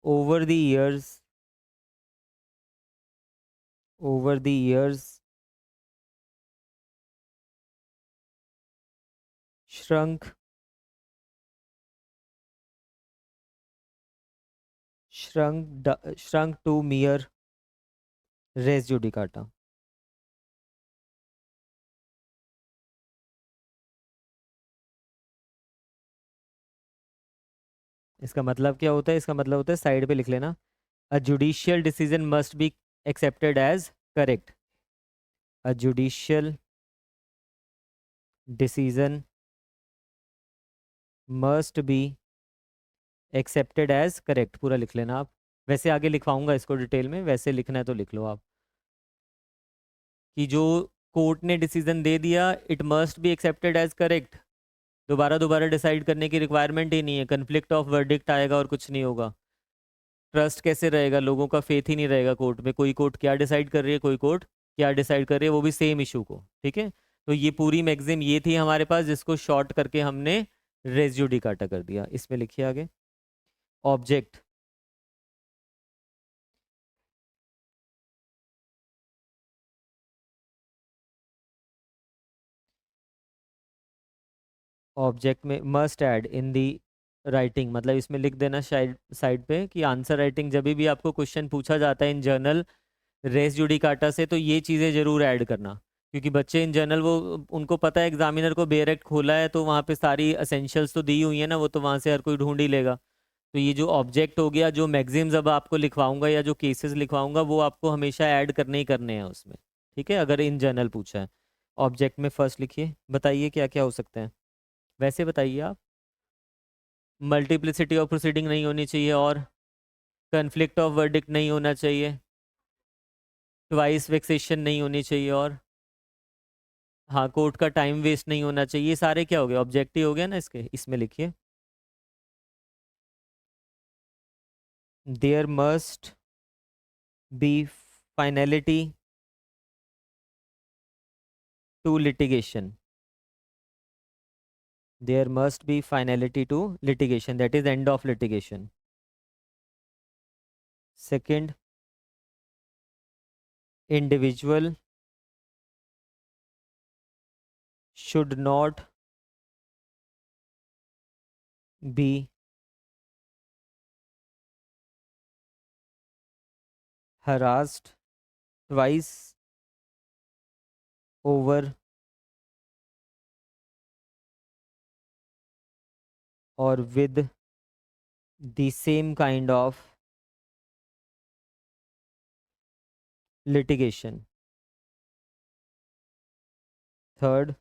over the years shrunk shrunk to mere res judicata। इसका मतलब क्या होता है, इसका मतलब होता है, साइड पे लिख लेना, a judicial decision must be accepted as correct. A judicial decision must be accepted as correct, पूरा लिख लेना आप। वैसे आगे लिखवाऊंगा इसको डिटेल में, वैसे लिखना है तो लिख लो आप, कि जो कोर्ट ने डिसीजन दे दिया it must be accepted as correct. दोबारा दोबारा डिसाइड करने की रिक्वायरमेंट ही नहीं है, कन्फ्लिक्ट ऑफ वर्डिक्ट आएगा और कुछ नहीं होगा। ट्रस्ट कैसे रहेगा, लोगों का फेथ ही नहीं रहेगा कोर्ट में। कोई कोर्ट क्या डिसाइड कर रही है, कोई कोर्ट क्या डिसाइड कर रही है, वो भी सेम इशू को। ठीक है, तो ये पूरी मैगजीम ये थी हमारे पास, जिसको शॉर्ट करके हमने रेस जुडिकाटा कर दिया। इसमें लिखिए आगे, ऑब्जेक्ट ऑब्जेक्ट में must add in the writing, मतलब इसमें लिख देना साइड साइड पे कि आंसर राइटिंग, जब भी आपको क्वेश्चन पूछा जाता है इन जर्नल रेस जुडिकाटा से, तो ये चीज़ें ज़रूर ऐड करना। क्योंकि बच्चे इन जनरल वो, उनको पता है एग्जामिनर को बेरेक्ट खोला है तो वहाँ पे सारी असेंशियल्स तो दी हुई है ना, वो तो वहाँ से हर कोई ढूंढ ही लेगा। तो ये जो ऑब्जेक्ट हो गया, जो मैगजीम्स अब आपको लिखवाऊंगा या जो केसेस लिखवाऊंगा, वो आपको हमेशा ऐड करने ही करने हैं उसमें। ठीक है, अगर इन जनरल पूछा है। ऑब्जेक्ट में फर्स्ट लिखिए, बताइए क्या क्या हो सकते हैं, वैसे बताइए आप। मल्टीप्लिसिटी ऑफ प्रोसीडिंग नहीं होनी चाहिए, और कन्फ्लिक्ट ऑफ वर्डिक्ट नहीं होना चाहिए, ट्वाइस वेक्सेशन नहीं होनी चाहिए, और हाँ कोर्ट का टाइम वेस्ट नहीं होना चाहिए। ये सारे क्या हो गए, ऑब्जेक्टिव हो गया ना इसके। इसमें लिखिए, there must be finality to litigation. There must be finality to litigation, that is end of litigation. Second, individual should not be harassed twice over or with the same kind of litigation. Third,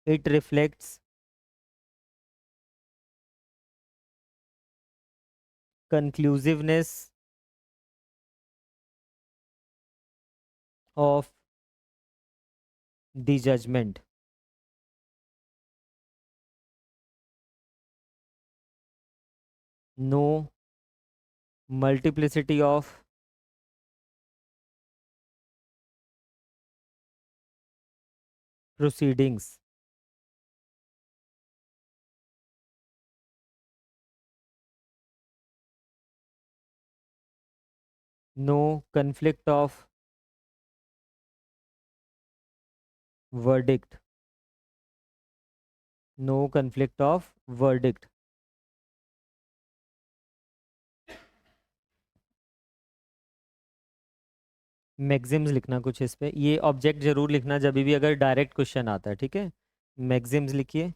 it reflects conclusiveness of the judgment. No multiplicity of proceedings. No conflict of verdict. No conflict of verdict. Maxim's लिखना कुछ इस पे, ये ऑब्जेक्ट जरूर लिखना जब भी अगर डायरेक्ट क्वेश्चन आता है, ठीक है। मैक्सिम्स लिखिए।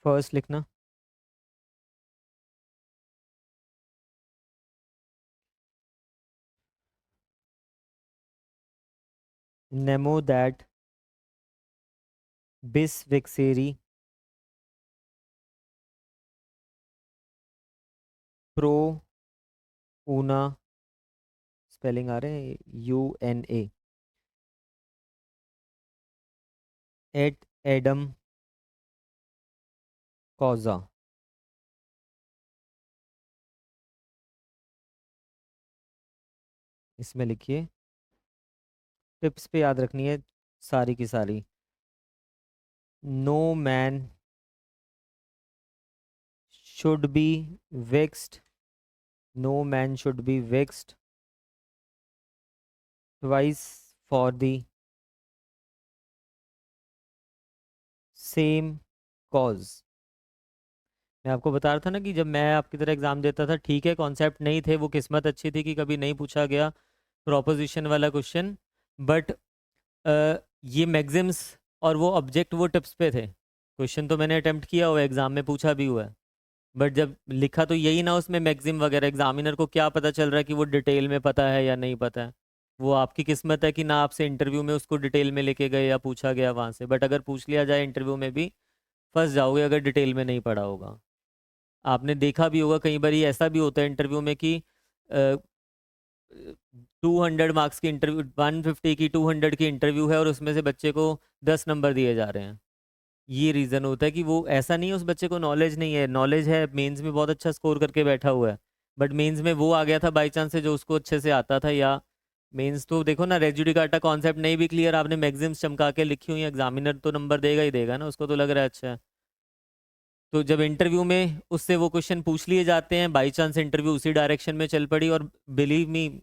फर्स्ट लिखना, नेमो दैट बिस विक्सेरी प्रो ऊना, स्पेलिंग आ रहे हैं UNA, एट एडम कॉजा। इसमें लिखिए, टिप्स पे याद रखनी है सारी की सारी। No man should be vexed, no man should be vexed twice for the same cause. मैं आपको बता रहा था ना कि जब मैं आपकी तरह एग्जाम देता था, ठीक है कॉन्सेप्ट नहीं थे, वो किस्मत अच्छी थी कि कभी नहीं पूछा गया प्रोपोजिशन वाला क्वेश्चन, बट ये मैक्सिम्स और वो ऑब्जेक्ट वो टिप्स पे थे। क्वेश्चन तो मैंने अटेम्प्ट किया हुआ है, एग्जाम में पूछा भी हुआ है, बट जब लिखा तो यही ना उसमें मैक्सिम वगैरह, एग्जामिनर को क्या पता चल रहा है कि वो डिटेल में पता है या नहीं पता है। वो आपकी किस्मत है कि ना आपसे इंटरव्यू में उसको डिटेल में लेके गए या पूछा गया वहाँ से, बट अगर पूछ लिया जाए इंटरव्यू में भी फंस जाओगे अगर डिटेल में नहीं पढ़ा होगा। आपने देखा भी होगा कई बार ऐसा भी होता है इंटरव्यू में कि 200 मार्क्स की इंटरव्यू, 150 की 200 की इंटरव्यू है और उसमें से बच्चे को 10 नंबर दिए जा रहे हैं। ये रीज़न होता है कि वो ऐसा नहीं है उस बच्चे को नॉलेज नहीं है, नॉलेज है, मेंस में बहुत अच्छा स्कोर करके बैठा हुआ है, बट मेंस में वो आ गया था बाई चांस से जो उसको अच्छे से आता था, या मेंस तो देखो ना रेजुडिकाटा कॉन्सेप्ट नहीं भी क्लियर, आपने मैक्सिम्स चमका के लिखी हुई, एग्जामिनर तो नंबर देगा ही देगा ना, उसको तो लग रहा है अच्छा है। तो जब इंटरव्यू में उससे वो क्वेश्चन पूछ लिए जाते हैं, बाई चांस इंटरव्यू उसी डायरेक्शन में चल पड़ी, और बिलीव मी,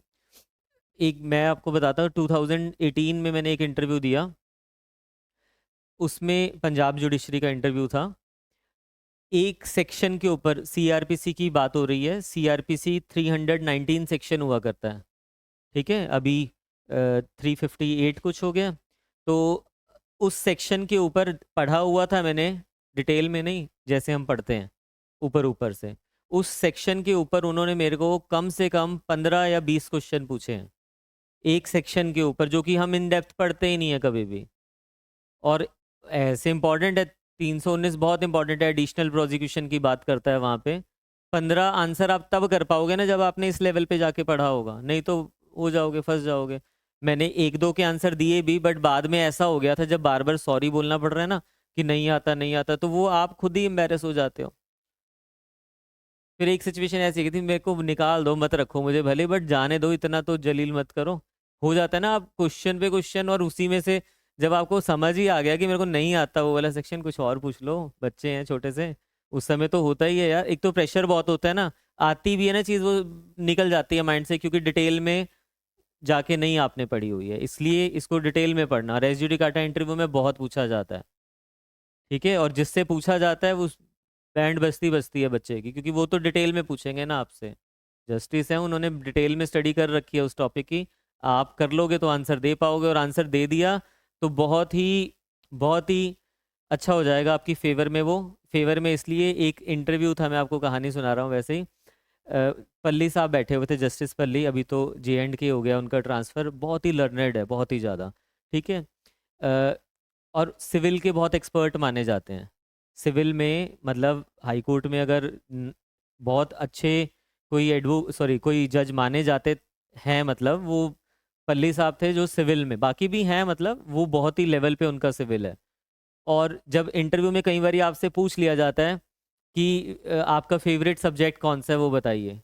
एक मैं आपको बताता हूँ 2018 में मैंने एक इंटरव्यू दिया, उसमें पंजाब जुडिशरी का इंटरव्यू था। एक सेक्शन के ऊपर सीआरपीसी की बात हो रही है, सीआरपीसी 319 सेक्शन हुआ करता है, ठीक है, अभी 358 कुछ हो गया। तो उस सेक्शन के ऊपर पढ़ा हुआ था मैंने, डिटेल में नहीं जैसे हम पढ़ते हैं ऊपर ऊपर से, उस सेक्शन के ऊपर उन्होंने मेरे को कम से कम 15 या 20 क्वेश्चन पूछे हैं एक सेक्शन के ऊपर, जो कि हम इन डेप्थ पढ़ते ही नहीं है कभी भी, और ऐसे इंपॉर्टेंट है। 319 बहुत इंपॉर्टेंट है, एडिशनल प्रोसिक्यूशन की बात करता है वहाँ पे। 15 आंसर आप तब कर पाओगे ना जब आपने इस लेवल पे जाके पढ़ा होगा, नहीं तो हो जाओगे, फंस जाओगे। मैंने एक दो के आंसर दिए भी, बट बाद में ऐसा हो गया था जब बार बार सॉरी बोलना पड़ रहा है ना कि नहीं आता नहीं आता, तो वो आप खुद ही एम्बेरस हो जाते हो। फिर एक सिचुएशन ऐसी की थी, मेरे को निकाल दो मत रखो मुझे भले, बट जाने दो, इतना तो जलील मत करो। हो जाता है ना, आप क्वेश्चन पे क्वेश्चन, और उसी में से जब आपको समझ ही आ गया कि मेरे को नहीं आता वो वाला सेक्शन, कुछ और पूछ लो, बच्चे हैं छोटे से, उस समय तो होता ही है यार, एक तो प्रेशर बहुत होता है ना, आती भी है ना चीज़, वो निकल जाती है माइंड से, क्योंकि डिटेल में जाके नहीं आपने पढ़ी हुई है, इसलिए इसको डिटेल में पढ़ना। रेस जुडिकाटा इंटरव्यू में बहुत पूछा जाता है, ठीक है, और जिससे पूछा जाता है वो बैंड बजती बजती है बच्चे की, क्योंकि वो तो डिटेल में पूछेंगे ना आपसे। जस्टिस है, उन्होंने डिटेल में स्टडी कर रखी है उस टॉपिक की। आप कर लोगे तो आंसर दे पाओगे, और आंसर दे दिया तो बहुत ही अच्छा हो जाएगा आपकी फेवर में। वो फेवर में इसलिए, एक इंटरव्यू था, मैं आपको कहानी सुना रहा हूँ वैसे ही। पल्ली साहब बैठे हुए थे, जस्टिस पल्ली, अभी तो JNK हो गया उनका ट्रांसफ़र, बहुत ही लर्नेड है, बहुत ही ज़्यादा, ठीक है। अ, और सिविल के बहुत एक्सपर्ट माने जाते हैं। सिविल में मतलब हाई कोर्ट में अगर बहुत अच्छे कोई जज माने जाते हैं, मतलब वो पल्ली साहब थे जो सिविल में, बाकी भी हैं, मतलब वो बहुत ही लेवल पे उनका सिविल है। और जब इंटरव्यू में कई बार आपसे पूछ लिया जाता है कि आपका फेवरेट सब्जेक्ट कौन सा है वो बताइए,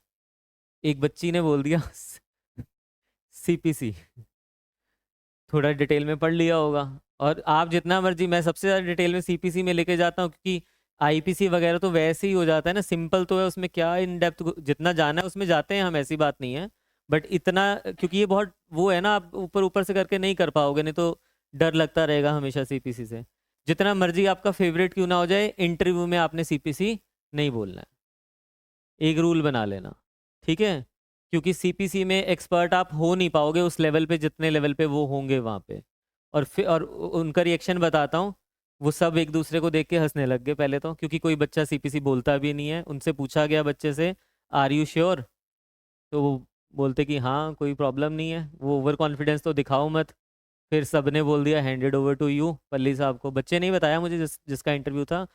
एक बच्ची ने बोल दिया CPC। थोड़ा डिटेल में पढ़ लिया होगा। और आप जितना मर्जी, मैं सबसे ज़्यादा डिटेल में CPC में लेके जाता हूँ, क्योंकि IPC वगैरह तो वैसे ही हो जाता है ना, सिंपल तो है, उसमें क्या इन डेप्थ जितना जाना है उसमें जाते हैं हम, ऐसी बात नहीं है। बट इतना, क्योंकि ये बहुत वो है ना, आप ऊपर ऊपर से करके नहीं कर पाओगे, नहीं तो डर लगता रहेगा हमेशा CPC से। जितना मर्जी आपका फेवरेट क्यों ना हो जाए, इंटरव्यू में आपने CPC नहीं बोलना है, एक रूल बना लेना, ठीक है। क्योंकि CPC में एक्सपर्ट आप हो नहीं पाओगे उस लेवल पे जितने लेवल पे वो होंगे वहाँ पे। और फिर उनका रिएक्शन बताता हूँ, वो सब एक दूसरे को देख के हंसने लग गए पहले तो, क्योंकि कोई बच्चा CPC बोलता भी नहीं है। उनसे पूछा गया बच्चे से, आर यू श्योर, तो वो बोलते कि हाँ कोई प्रॉब्लम नहीं है, वो ओवर कॉन्फिडेंस तो दिखाओ मत। फिर सबने बोल दिया हैंडेड ओवर टू यू, पल्ली साहब को। बच्चे नहीं बताया मुझे, जिसका इंटरव्यू था,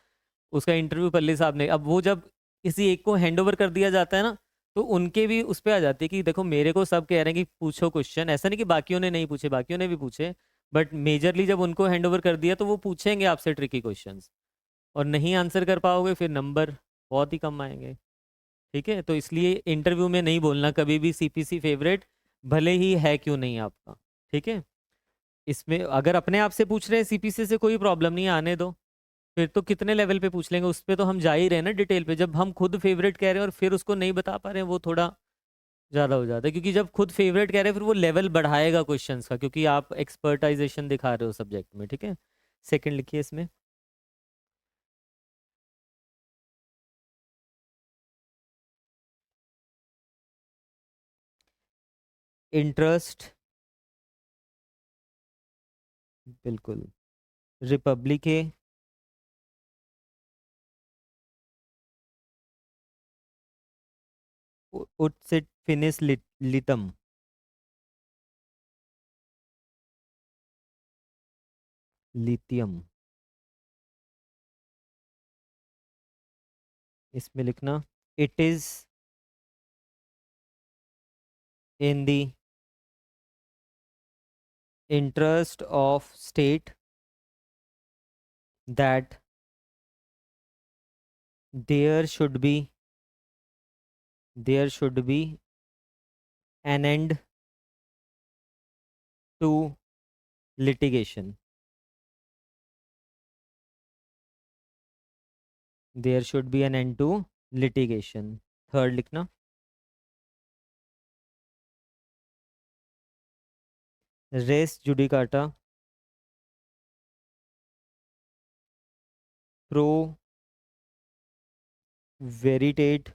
उसका इंटरव्यू पल्ली साहब ने। अब वो जब किसी एक को हैंड ओवर कर दिया जाता है ना, तो उनके भी उस पर आ जाती है कि देखो मेरे को सब कह रहे हैं कि पूछो क्वेश्चन, ऐसा नहीं कि बाकियों ने नहीं पूछे, बाकियों ने भी पूछे, बट मेजरली जब उनको हैंड ओवर कर दिया तो वो पूछेंगे आपसे ट्रिकी क्वेश्चंस, और नहीं आंसर कर पाओगे फिर नंबर बहुत ही कम आएंगे, ठीक है। तो इसलिए इंटरव्यू में नहीं बोलना कभी भी CPC फेवरेट, भले ही है क्यों नहीं आपका, ठीक है। इसमें अगर अपने आप से पूछ रहे हैं CPC से, कोई प्रॉब्लम नहीं है, आने दो। फिर तो कितने लेवल पे पूछ लेंगे, उस पे तो हम जा ही रहे हैं ना डिटेल पे। जब हम खुद फेवरेट कह रहे हैं और फिर उसको नहीं बता पा रहे हैं, वो थोड़ा ज़्यादा हो जाता है, क्योंकि जब खुद फेवरेट कह रहे हैं फिर वो लेवल बढ़ाएगा क्वेश्चंस का, क्योंकि आप एक्सपर्टाइजेशन दिखा रहे हो सब्जेक्ट में, ठीक है। सेकंड लिखिए इसमें। इंटरेस्ट, बिल्कुल, reipublicae ut sit finis litium, litium, इसमें लिखना, it is in the interest of state that there should be there should be an end to litigation, there should be an end to litigation। Third लिखना, res judicata pro veritate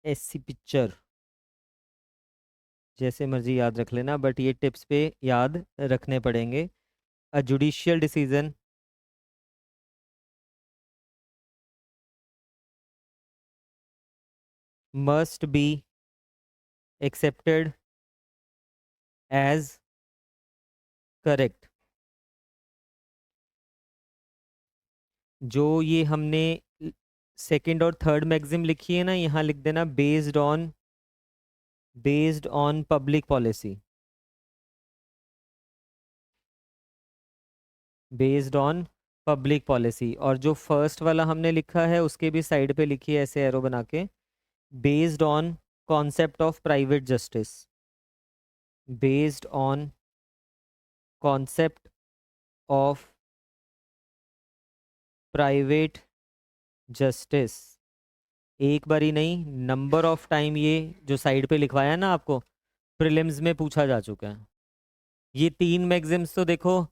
SC पिक्चर, जैसे मर्जी याद रख लेना, बट ये टिप्स पे याद रखने पड़ेंगे। A judicial decision must be accepted as correct. जो ये हमने सेकंड और थर्ड मैक्सिम लिखी है ना, यहाँ लिख देना based on public policy, based on public policy. और जो फर्स्ट वाला हमने लिखा है उसके भी साइड पे लिखिए ऐसे एरो बना के, based on concept of private justice, based on concept of private justice, एक बारी नहीं, नंबर ऑफ टाइम ये जो साइड पे लिखवाया ना आपको, प्रीलिम्स में पूछा जा चुका है। ये तीन मैक्सिम्स तो देखो,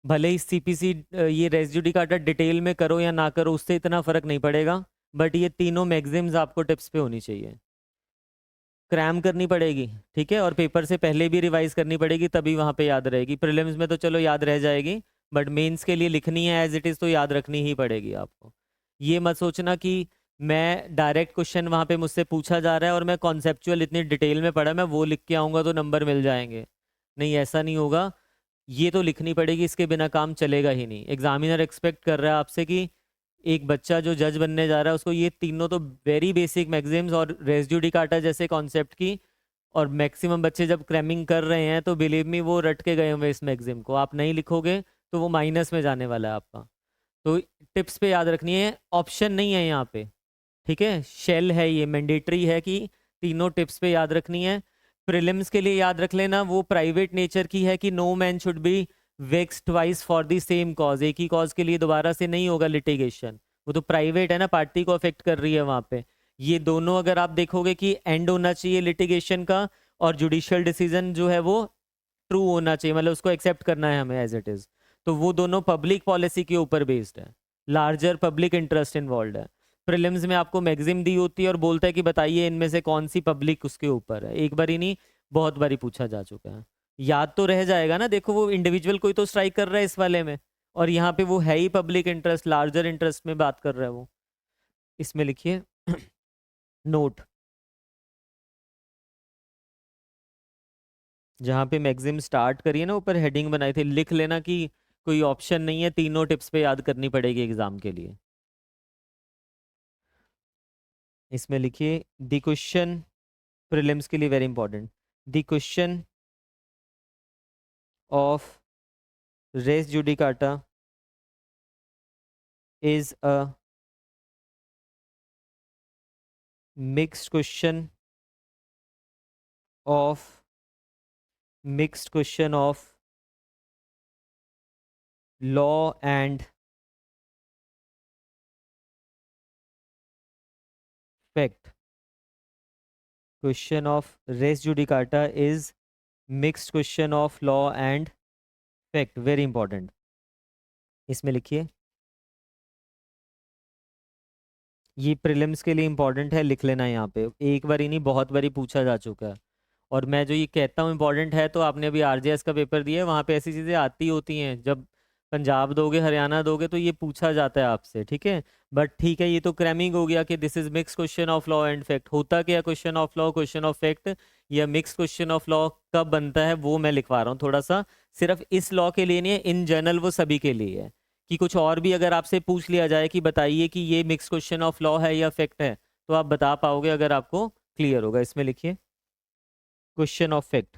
भले ही सीपीसी ये रेस जुडिकाटा डिटेल में करो या ना करो उससे इतना फर्क नहीं पड़ेगा, बट ये तीनों मैक्सिम्स आपको टिप्स पे होनी चाहिए, क्रैम करनी पड़ेगी। ठीक है, और पेपर से पहले भी रिवाइज करनी पड़ेगी, तभी वहाँ पे याद रहेगी। प्रीलिम्स में तो चलो याद रह जाएगी, बट मेंस के लिए लिखनी है एज इट इज़ तो याद रखनी ही पड़ेगी आपको। ये मत सोचना कि मैं डायरेक्ट क्वेश्चन वहाँ पे मुझसे पूछा जा रहा है और मैं कॉन्सेप्चुअल इतनी डिटेल में पढ़ा, मैं वो लिख के आऊँगा तो नंबर मिल जाएंगे। नहीं, ऐसा नहीं होगा। ये तो लिखनी पड़ेगी, इसके बिना काम चलेगा ही नहीं। एग्जामिनर एक्सपेक्ट कर रहा है आपसे कि एक बच्चा जो जज बनने जा रहा है उसको ये तीनों तो वेरी बेसिक मैक्सिम्स और रेस जुडिकाटा जैसे कॉन्सेप्ट की, और मैक्सिमम बच्चे जब क्रैमिंग कर रहे हैं तो बिलीव मी वो रट के गए हुए इस मैक्सिम को, आप नहीं लिखोगे तो वो माइनस में जाने वाला है आपका। तो टिप्स पे याद रखनी है, ऑप्शन नहीं है यहाँ पे। ठीक है, शेल है, ये मैंडेटरी है कि तीनों टिप्स पे याद रखनी है। प्रीलिम्स के लिए याद रख लेना, वो प्राइवेट नेचर की है कि no man should be vexed twice for the same cause, एक ही कॉज के लिए दोबारा से नहीं होगा लिटिगेशन। वो तो प्राइवेट है ना, पार्टी को अफेक्ट कर रही है वहां पे। ये दोनों अगर आप देखोगे कि एंड होना चाहिए लिटिगेशन का, और जुडिशियल डिसीजन जो है वो ट्रू होना चाहिए, मतलब उसको एक्सेप्ट करना है हमें एज इट इज, तो वो दोनों पब्लिक पॉलिसी के ऊपर बेस्ड है, लार्जर पब्लिक इंटरेस्ट इन्वॉल्व है। प्रीलिम्स में आपको मैगजिम दी होती है और बोलता है कि बताइए इनमें से कौन सी पब्लिक उसके ऊपर है, एक बार ही नहीं बहुत बारी पूछा जा चुका है। याद तो रह जाएगा ना, देखो वो इंडिविजुअल कोई तो स्ट्राइक कर रहा है इस वाले में, और यहाँ पे वो है ही पब्लिक इंटरेस्ट, लार्जर इंटरेस्ट में बात कर रहा है वो। इसमें लिखिए नोट, जहाँ पे मैक्सिम स्टार्ट करिए ना, ऊपर हेडिंग बनाई थी, लिख लेना कि कोई ऑप्शन नहीं है, तीनों टिप्स पे याद करनी पड़ेगी एग्जाम के लिए। इसमें लिखिए द क्वेश्चन, प्रीलिम्स के लिए very important, the question of res judicata is a mixed question of law and fact. Question of res judicata is mixed question of law and fact, very important. इसमें लिखिए, ये प्रीलिम्स के लिए इंपॉर्टेंट है, लिख लेना यहाँ पे, एक बार ही नहीं बहुत बारी पूछा जा चुका है। और मैं जो ये कहता हूँ इंपॉर्टेंट है, तो आपने अभी आरजेएस का पेपर दिया है, वहाँ पे ऐसी चीज़ें आती होती हैं, जब पंजाब दोगे हरियाणा दोगे तो ये पूछा जाता है आपसे। ठीक है, बट ठीक है, ये तो क्रैमिंग हो गया कि this is mix question of law and fact, होता क्या question of law question of fact, या मिक्स क्वेश्चन ऑफ लॉ कब बनता है वो मैं लिखवा रहा हूँ थोड़ा सा। सिर्फ इस लॉ के लिए नहीं है, इन जनरल वो सभी के लिए है, कि कुछ और भी अगर आपसे पूछ लिया जाए कि बताइए कि ये मिक्स क्वेश्चन ऑफ लॉ है या फैक्ट है, तो आप बता पाओगे अगर आपको क्लियर होगा। इसमें लिखिए question of fact,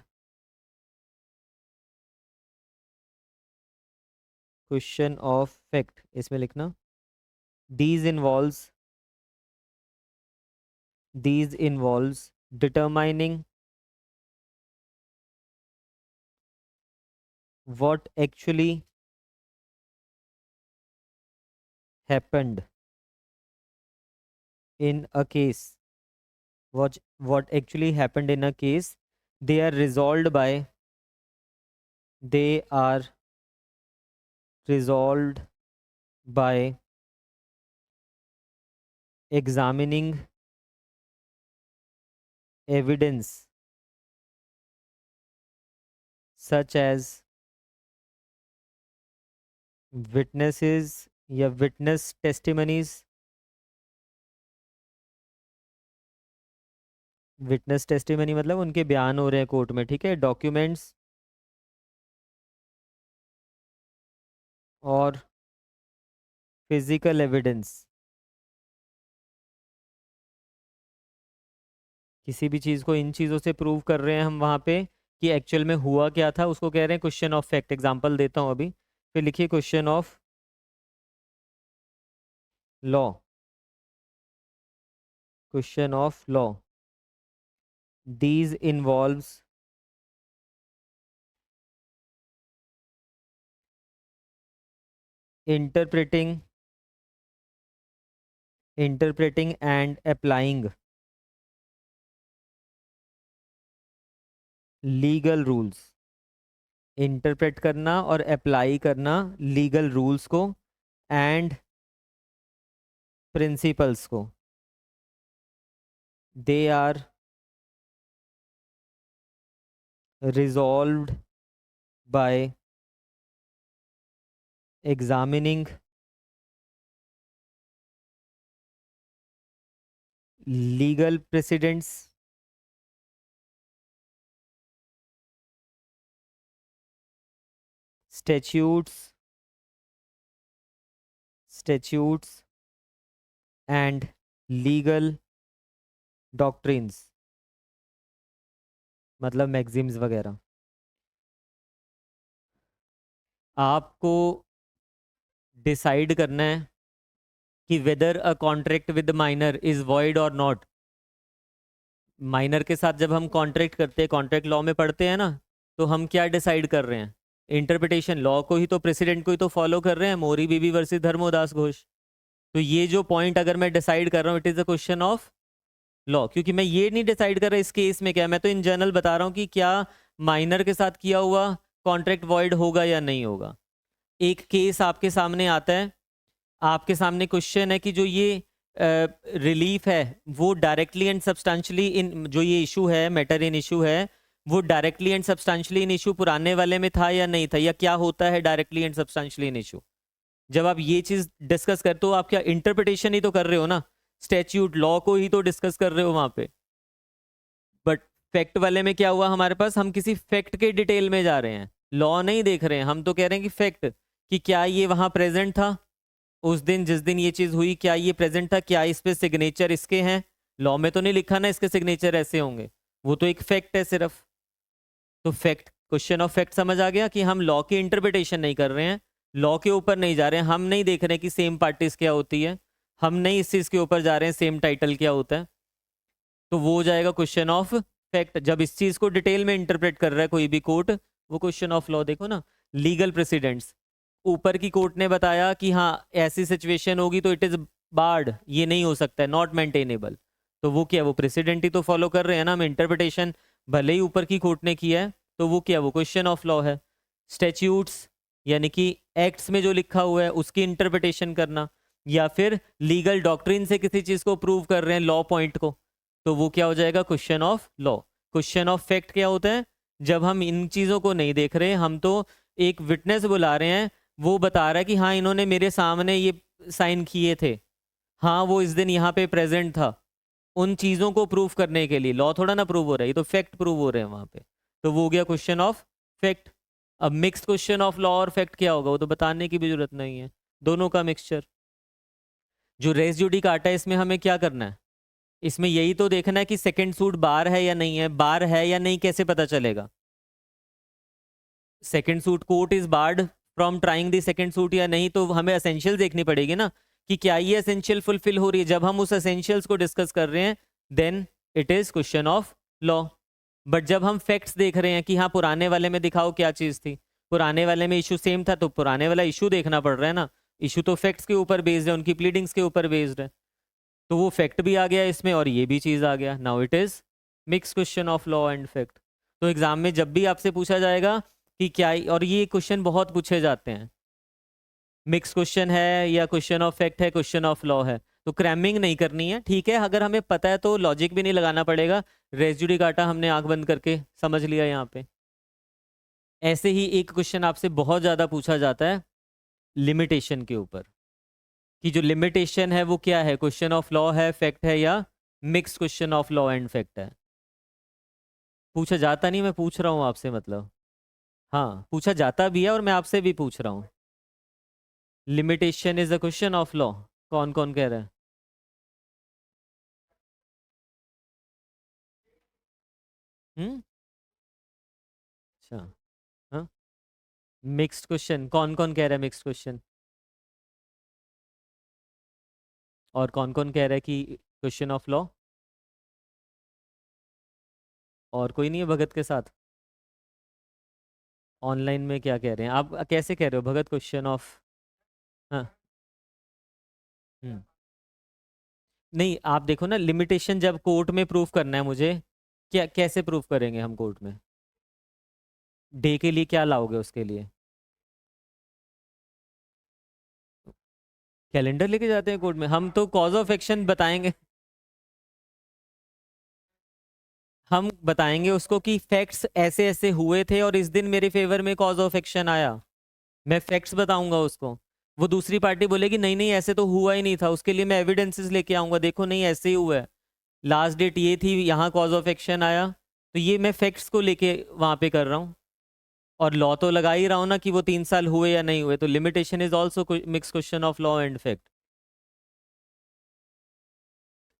question of fact, इसमें लिखना these involves determining what actually happened in a case, what actually happened in a case. They are resolved by they are resolved by examining evidence such as witnesses या witness testimonies, विटनेस टेस्टिमनी मतलब उनके बयान हो रहे हैं कोर्ट में। ठीक है, डॉक्यूमेंट्स और फिजिकल एविडेंस, किसी भी चीज़ को इन चीज़ों से प्रूव कर रहे हैं हम वहाँ पे कि एक्चुअल में हुआ क्या था, उसको कह रहे हैं क्वेश्चन ऑफ फैक्ट। एग्जांपल देता हूँ अभी, फिर लिखिए question of law, question of law, these involves interpreting interpreting and applying legal rules, interpret करना और अप्लाई करना लीगल रूल्स को एंड प्रिंसिपल्स को, they are resolved by examining legal precedents, statutes and legal doctrines, मतलब मैगजिम्स वगैरह। आपको डिसाइड करना है कि whether a contract with minor is void और नॉट। माइनर के साथ जब हम कॉन्ट्रैक्ट करते हैं, कॉन्ट्रैक्ट लॉ में पढ़ते हैं ना, तो हम क्या डिसाइड कर रहे हैं? इंटरप्रिटेशन लॉ को ही तो, प्रेसिडेंट को ही तो फॉलो कर रहे हैं, मोरी बीबी वर्सेस धर्मोदास घोष। तो ये जो पॉइंट अगर मैं डिसाइड कर रहा हूँ, it is a question of law, क्योंकि मैं ये नहीं डिसाइड कर रहा इस केस में क्या है, मैं तो इन जनरल बता रहा हूँ कि क्या माइनर के साथ किया हुआ कॉन्ट्रैक्ट वॉइड होगा या नहीं होगा। एक केस आपके सामने आता है, आपके सामने क्वेश्चन है कि जो ये रिलीफ है वो डायरेक्टली एंड सब्सटेंशियली इन, जो ये इशू है, मैटर इन इशू है, वो directly and substantially in issue पुराने वाले में था या नहीं था, या क्या होता है directly and substantially in issue. जब आप ये चीज डिस्कस करते हो, आप क्या इंटरप्रिटेशन ही तो कर रहे हो ना, स्टैच्यूट लॉ को ही तो डिस्कस कर रहे हो वहां पे। बट फैक्ट वाले में क्या हुआ हमारे पास, हम किसी फैक्ट के डिटेल में जा रहे हैं, लॉ नहीं देख रहे हैं, हम तो कह रहे हैं कि फैक्ट, कि क्या ये वहां प्रेजेंट था उस दिन जिस दिन ये चीज हुई, क्या ये प्रेजेंट था, क्या इस पे सिग्नेचर इसके हैं। लॉ में तो नहीं लिखा ना इसके सिग्नेचर ऐसे होंगे, वो तो एक फैक्ट है सिर्फ। तो फैक्ट, क्वेश्चन ऑफ फैक्ट समझ आ गया कि हम लॉ की इंटरप्रिटेशन नहीं कर रहे हैं, लॉ के ऊपर नहीं जा रहे हैं, हम नहीं देख रहे हैं कि सेम पार्टीज क्या होती है, हम नहीं इस चीज के ऊपर जा रहे हैं सेम टाइटल क्या होता है। तो वो हो जाएगा क्वेश्चन ऑफ फैक्ट। जब इस चीज को डिटेल में इंटरप्रेट कर रहा है कोई भी कोर्ट, वो क्वेश्चन ऑफ लॉ। देखो ना, लीगल प्रेसिडेंट्स, ऊपर की कोर्ट ने बताया कि हाँ ऐसी सिचुएशन होगी तो इट इज बार्ड, ये नहीं हो सकता है, नॉट मेंटेनेबल। तो वो क्या, वो प्रेसिडेंट ही तो फॉलो कर रहे हैं ना, हम इंटरप्रिटेशन भले ही ऊपर की कोर्ट ने किया है, तो वो क्या, वो क्वेश्चन ऑफ लॉ है। स्टैच्यूट्स यानी कि एक्ट्स में जो लिखा हुआ है उसकी इंटरप्रिटेशन करना, या फिर लीगल डॉक्ट्रिन से किसी चीज को प्रूव कर रहे हैं, लॉ पॉइंट को, तो वो क्या हो जाएगा, question of law. Question of fact क्या होता है, जब हम इन चीजों को नहीं देख रहे, हम तो एक विटनेस बुला रहे हैं, वो बता रहा है कि हाँ इन्होंने मेरे सामने ये साइन किए थे, हाँ वो इस दिन यहाँ पे प्रेजेंट था, उन चीजों को प्रूफ करने के लिए। लॉ थोड़ा ना प्रूव हो रहा है, ये तो फैक्ट प्रूव हो रहे हैं वहां पे। तो वो हो गया क्वेश्चन ऑफ फैक्ट। अब मिक्स क्वेश्चन ऑफ लॉ और फैक्ट क्या होगा, वो तो बताने की भी जरूरत नहीं है, दोनों का मिक्सचर। जो रेस जुडिकाटा है, इसमें हमें क्या करना है, इसमें यही तो देखना है कि सेकंड सूट बार है या नहीं है। बार है या नहीं कैसे पता चलेगा? Second suit, court is board from trying the second suit या नहीं, तो हमें एसेंशियल देखनी पड़ेगी ना, कि क्या ये एसेंशियल फुलफिल हो रही है। जब हम उस एसेंशियल्स को डिस्कस कर रहे हैं, then it is question of law. But जब हम फैक्ट्स देख रहे हैं कि हाँ पुराने वाले में दिखाओ क्या चीज थी, पुराने वाले में इशू सेम था, तो पुराने वाला इशू देखना पड़ रहा है ना। इशू तो फैक्ट्स के ऊपर बेस्ड है, उनकी प्लीडिंग्स के ऊपर बेस्ड है, तो वो फैक्ट भी आ गया इसमें और ये भी चीज़ आ गया। Now it is mix question of law and fact. तो एग्जाम में जब भी आपसे पूछा जाएगा कि क्या, और ये क्वेश्चन बहुत पूछे जाते हैं, मिक्स क्वेश्चन है या क्वेश्चन ऑफ फैक्ट है, क्वेश्चन ऑफ लॉ है, तो क्रैमिंग नहीं करनी है, ठीक है। अगर हमें पता है तो लॉजिक भी नहीं लगाना पड़ेगा, रेसिड्यू काटा हमने आंख बंद करके समझ लिया यहाँ पे। ऐसे ही एक क्वेश्चन आपसे बहुत ज़्यादा पूछा जाता है लिमिटेशन के ऊपर, कि जो लिमिटेशन है वो क्या है, क्वेश्चन ऑफ लॉ है, फैक्ट है, या mix question of law and fact है। पूछा जाता नहीं, मैं पूछ रहा हूँ आपसे, मतलब हाँ पूछा जाता भी है और मैं आपसे भी पूछ रहा हूँ। Limitation is a question of law, कौन कौन कह रहा है? हम्म, अच्छा, हाँ। मिक्स्ड क्वेश्चन, कौन कौन कह रहा है मिक्स्ड क्वेश्चन? और कौन कौन कह रहा है कि क्वेश्चन ऑफ लॉ? और कोई नहीं है भगत के साथ? ऑनलाइन में क्या कह रहे हैं आप, कैसे कह रहे हो भगत, क्वेश्चन ऑफ? हाँ। हम्म, नहीं, आप देखो ना, लिमिटेशन जब कोर्ट में प्रूफ करना है मुझे, क्या कैसे प्रूफ करेंगे हम कोर्ट में? डे के लिए क्या लाओगे उसके लिए? कैलेंडर लेके जाते हैं कोर्ट में हम, तो कॉज ऑफ एक्शन बताएंगे। हम बताएंगे उसको कि फैक्ट्स ऐसे ऐसे हुए थे और इस दिन मेरे फेवर में कॉज ऑफ एक्शन आया। मैं फैक्ट्स बताऊंगा उसको। वो दूसरी पार्टी बोलेगी नहीं नहीं ऐसे तो हुआ ही नहीं था, उसके लिए मैं एविडेंसेस लेके आऊंगा, देखो नहीं ऐसे ही हुआ है, लास्ट डेट ये थी, यहाँ कॉज ऑफ एक्शन आया। तो ये मैं फैक्ट्स को लेके वहां पे कर रहा हूँ। और लॉ तो लगा ही रहा हूँ ना कि वो 3 साल हुए या नहीं हुए, तो limitation is also mix question of law and fact.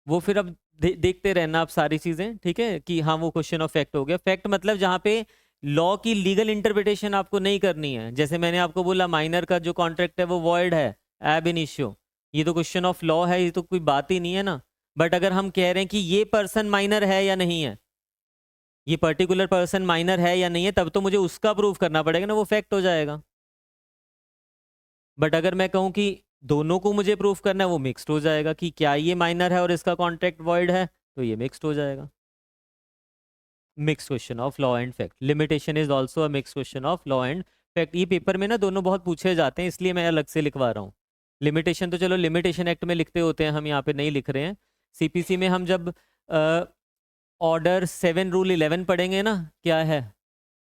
वो फिर अब देखते रहना आप सारी चीजें, ठीक है, कि हाँ वो क्वेश्चन ऑफ फैक्ट हो गया। फैक्ट मतलब जहाँ पे लॉ की लीगल इंटरप्रिटेशन आपको नहीं करनी है, जैसे मैंने आपको बोला माइनर का जो कॉन्ट्रैक्ट है वो वॉइड है, एब इनिशियो, ये तो क्वेश्चन ऑफ लॉ है, ये तो कोई बात ही नहीं है ना। बट अगर हम कह रहे हैं कि ये पर्सन माइनर है या नहीं है, ये पर्टिकुलर पर्सन माइनर है या नहीं है, तब तो मुझे उसका प्रूफ करना पड़ेगा ना, वो फैक्ट हो जाएगा। बट अगर मैं कहूँ कि दोनों को मुझे प्रूफ करना है, वो मिक्स्ड हो जाएगा कि क्या ये माइनर है और इसका कॉन्ट्रैक्ट वॉइड है, तो ये मिक्स्ड हो जाएगा। Mix question of law and fact, limitation is also a mix question of law and fact. ये पेपर में ना दोनों बहुत पूछे जाते हैं, इसलिए मैं अलग से लिखवा रहा हूँ। लिमिटेशन तो चलो लिमिटेशन एक्ट में लिखते होते हैं, हम यहाँ पे नहीं लिख रहे हैं। सीपीसी में हम जब ऑर्डर 7 रूल 11 पढ़ेंगे ना, क्या है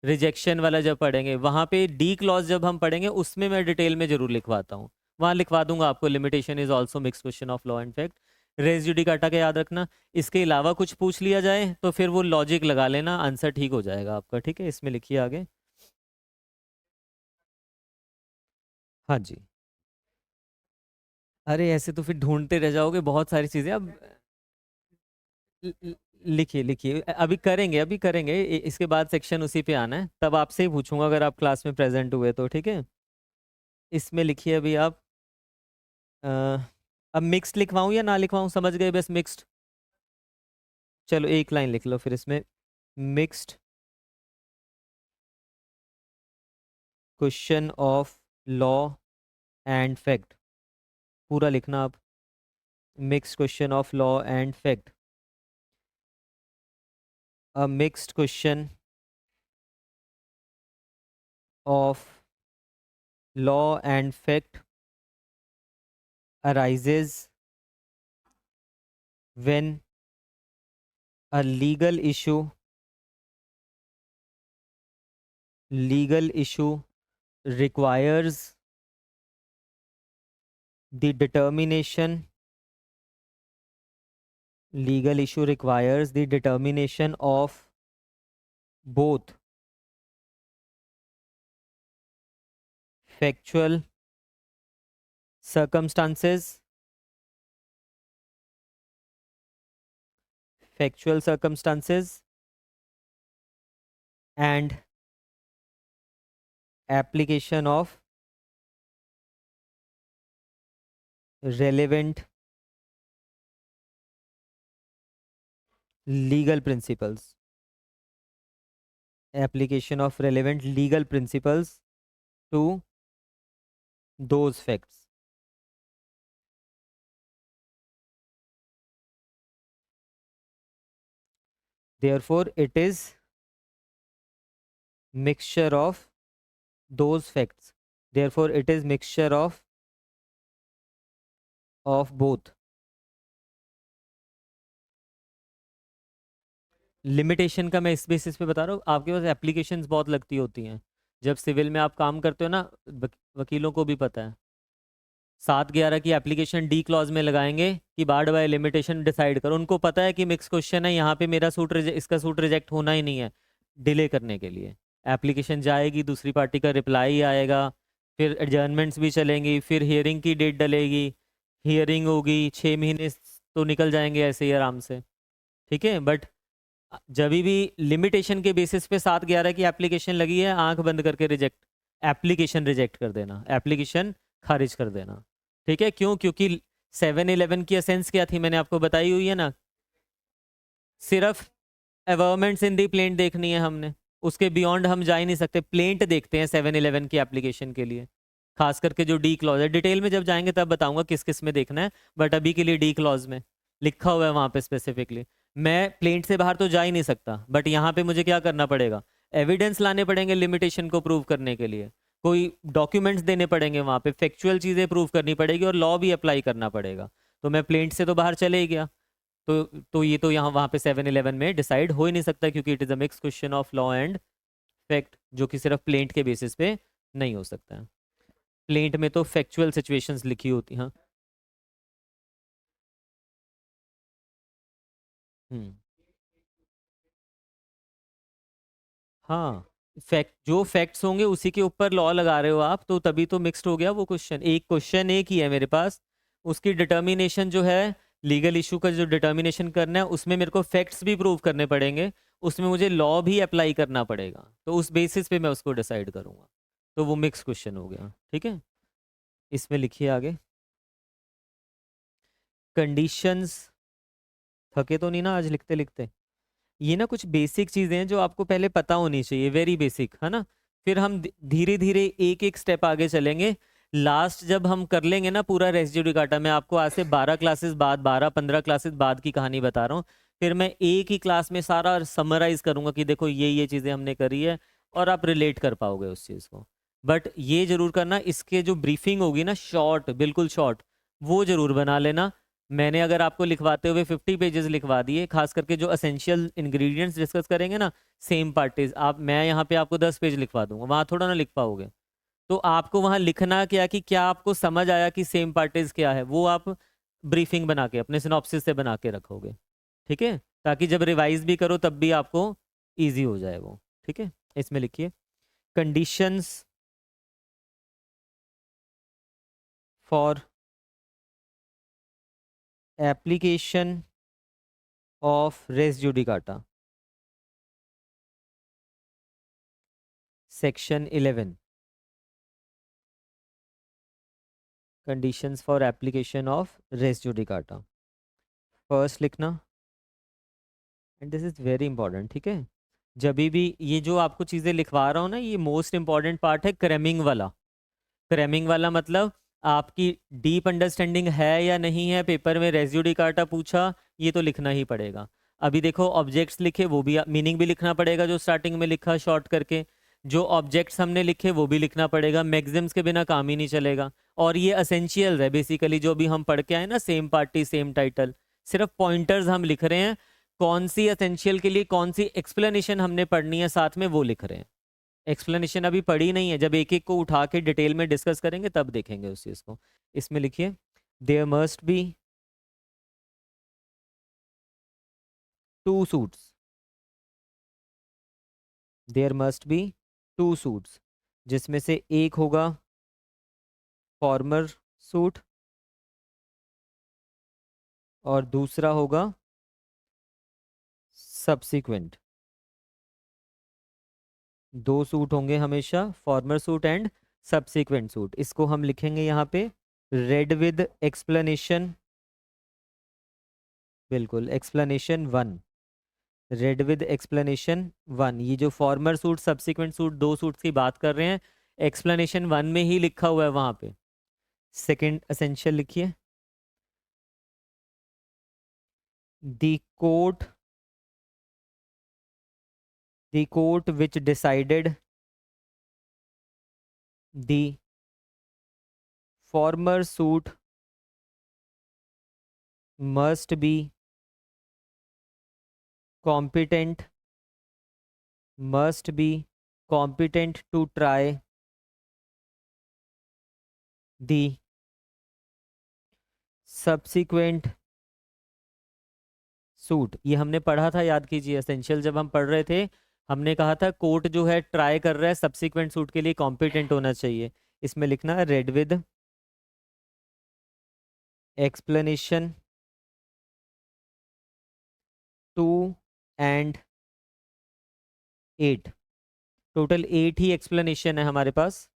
रिजेक्शन वाला, जब पढ़ेंगे वहाँ पे डी क्लॉज जब हम पढ़ेंगे, उसमें मैं डिटेल में जरूर लिखवाता हूँ, वहाँ लिखवा दूंगा आपको limitation is also mix question of law and fact. Res judicata के याद रखना। इसके अलावा कुछ पूछ लिया जाए तो फिर वो लॉजिक लगा लेना, आंसर ठीक हो जाएगा आपका, ठीक है, इसमें लिखिए आगे। हाँ जी। अरे ऐसे तो फिर ढूंढते रह जाओगे बहुत सारी चीजें अब। ल- ल- लिखिए लिखिए, अभी करेंगे, अभी करेंगे, इसके बाद सेक्शन उसी पे आना है, तब आपसे ही पूछूंगा अगर आप क्लास में प्रेजेंट हुए तो, ठीक है। इसमें लिखिए अभी आप। अ, अब मिक्स्ड लिखवाऊं या ना लिखवाऊं, समझ गए बस मिक्स्ड। चलो एक लाइन लिख लो फिर इसमें, mixed question of law and fact, पूरा लिखना आप। Mixed question of law and fact, a mixed question of law and fact arises when a legal issue requires the determination of both factual circumstances and application of relevant legal principles to those facts. Therefore it is mixture of those facts. Therefore it is mixture of both. Limitation का मैं इस बेसिस पे बता रहा हूँ, आपके पास एप्लीकेशंस बहुत लगती होती हैं जब सिविल में आप काम करते हो ना, वकीलों को भी पता है। 7/11 की एप्लीकेशन डी क्लॉज में लगाएंगे कि बार्ड बाय लिमिटेशन डिसाइड करो, उनको पता है कि मिक्स क्वेश्चन है, यहाँ पे मेरा इसका सूट रिजेक्ट होना ही नहीं है, डिले करने के लिए एप्लीकेशन जाएगी, दूसरी पार्टी का रिप्लाई आएगा, फिर एडजर्नमेंट्स भी चलेंगी, फिर हियरिंग की डेट डलेगी, हियरिंग होगी, 6 महीने तो निकल जाएंगे ऐसे ही आराम से, ठीक है। बट जब भी लिमिटेशन के बेसिस पे 7/11 की एप्लीकेशन लगी है, आंख बंद करके रिजेक्ट, एप्लीकेशन रिजेक्ट कर देना, एप्लीकेशन खारिज कर देना, ठीक है। क्यों? क्योंकि 7/11 की एसेंस क्या थी, मैंने आपको बताई हुई है ना, सिर्फ अवर्मेंट्स इन दी प्लेंट देखनी है हमने, उसके बियॉन्ड हम जा ही नहीं सकते, प्लेंट देखते हैं 7/11 की एप्लीकेशन के लिए, खास करके जो डी क्लॉज है, डिटेल में जब जाएंगे तब बताऊंगा किस किस में देखना है, बट अभी के लिए डी क्लॉज में। लिखा हुआ है वहाँ पे स्पेसिफिकली। मैं प्लेन्ट से बाहर तो जा ही नहीं सकता, बट यहाँ पे मुझे क्या करना पड़ेगा, एविडेंस लाने पड़ेंगे लिमिटेशन को प्रूव करने के लिए, कोई डॉक्यूमेंट्स देने पड़ेंगे वहाँ पे, फैक्चुअल चीज़ें प्रूव करनी पड़ेगी और लॉ भी अप्लाई करना पड़ेगा। तो मैं प्लेन्ट से तो बाहर चले ही गया। तो ये तो यहाँ वहाँ पे 7-11 में डिसाइड हो ही नहीं सकता, क्योंकि it is a mix question of law and fact, जो कि सिर्फ प्लेन्ट के बेसिस पे नहीं हो सकता है। प्लेन्ट में तो फैक्चुअल सिचुएशंस लिखी होती हैं। हाँ। हम्म। हाँ, फैक्ट जो फैक्ट्स होंगे उसी के ऊपर लॉ लगा रहे हो आप, तो तभी तो मिक्स्ड हो गया वो क्वेश्चन। एक क्वेश्चन एक ही है मेरे पास, उसकी डिटर्मिनेशन जो है, लीगल इशू का जो डिटर्मिनेशन करना है उसमें मेरे को फैक्ट्स भी प्रूव करने पड़ेंगे, उसमें मुझे लॉ भी अप्लाई करना पड़ेगा, तो उस बेसिस पे मैं उसको डिसाइड करूंगा। तो वो मिक्स क्वेश्चन हो गया, ठीक है। इसमें लिखिए आगे, कंडीशंस। थके तो नहीं ना आज लिखते लिखते? ये ना कुछ बेसिक चीजें हैं जो आपको पहले पता होनी चाहिए, वेरी बेसिक है ना। फिर हम धीरे धीरे एक एक स्टेप आगे चलेंगे। लास्ट जब हम कर लेंगे ना पूरा रेस जुडिकाटा, मैं आपको आज से 12 क्लासेस बाद, 12-15 क्लासेस बाद की कहानी बता रहा हूँ। फिर मैं एक ही क्लास में सारा समराइज करूंगा कि देखो ये चीजें हमने करी है, और आप रिलेट कर पाओगे उस चीज को। बट ये जरूर करना, इसके जो ब्रीफिंग होगी ना, शॉर्ट, बिल्कुल शॉर्ट, वो जरूर बना लेना। मैंने अगर आपको लिखवाते हुए 50 पेजेस लिखवा दिए, खास करके जो असेंशियल इंग्रेडिएंट्स डिस्कस करेंगे ना, सेम पार्टीज, आप, मैं यहाँ पे आपको 10 पेज लिखवा दूंगा, वहाँ थोड़ा ना लिख पाओगे। तो आपको वहाँ लिखना क्या, कि क्या आपको समझ आया कि सेम पार्टीज क्या है, वो आप ब्रीफिंग बना के अपने सिनॉप्सिस से बना के रखोगे, ठीक है, ताकि जब रिवाइज भी करो तब भी आपको ईजी हो जाए वो, ठीक है। इसमें लिखिए, conditions for application of res judicata, section 11, conditions for application of res judicata. First लिखना, and this is very important, ठीक है। जब भी ये जो आपको चीज़ें लिखवा रहा हूँ ना, ये मोस्ट इंपॉर्टेंट पार्ट है, क्रैमिंग वाला। क्रैमिंग वाला मतलब आपकी डीप अंडरस्टैंडिंग है या नहीं है, पेपर में रेज्यू कार्टा पूछा, ये तो लिखना ही पड़ेगा। अभी देखो ऑब्जेक्ट्स लिखे, वो भी मीनिंग भी लिखना पड़ेगा, जो स्टार्टिंग में लिखा शॉर्ट करके। जो ऑब्जेक्ट्स हमने लिखे वो भी लिखना पड़ेगा, मैक्सिम्स के बिना काम ही नहीं चलेगा। और ये असेंशियल है बेसिकली, जो भी हम पढ़ के आए ना, सेम पार्टी सेम टाइटल, सिर्फ पॉइंटर्स हम लिख रहे हैं। कौन सी असेंशियल के लिए कौन सी एक्सप्लेनेशन हमने पढ़नी है साथ में, वो लिख रहे हैं। एक्सप्लेनेशन अभी पढ़ी नहीं है, जब एक एक को उठा के डिटेल में डिस्कस करेंगे तब देखेंगे उस चीज़ को। इसमें लिखिए, there must be two suits, there must be two suits, जिसमें से एक होगा फॉर्मर सूट और दूसरा होगा सब्सिक्वेंट। दो सूट होंगे हमेशा, farmer suit and subsequent suit. इसको हम लिखेंगे यहाँ पे रेड विद एक्सप्लेनेशन, बिल्कुल एक्सप्लेनेशन 1, रेड विद एक्सप्लेनेशन 1। ये जो फॉर्मर सूट सब्सिक्वेंट सूट, दो सूट्स की बात कर रहे हैं, एक्सप्लेनेशन 1 में ही लिखा हुआ है वहां पे। सेकंड असेंशियल लिखिए, the court, the court which decided the former suit must be competent, must be competent to try the subsequent suit. ये हमने पढ़ा था, याद कीजिए, एसेंशियल जब हम पढ़ रहे थे, हमने कहा था कोर्ट जो है ट्राई कर रहा है सब्सिक्वेंट सूट के लिए कॉम्पिटेंट होना चाहिए। इसमें लिखना है read with explanation 2 and 8, total 8 he explanation है हमारे पास।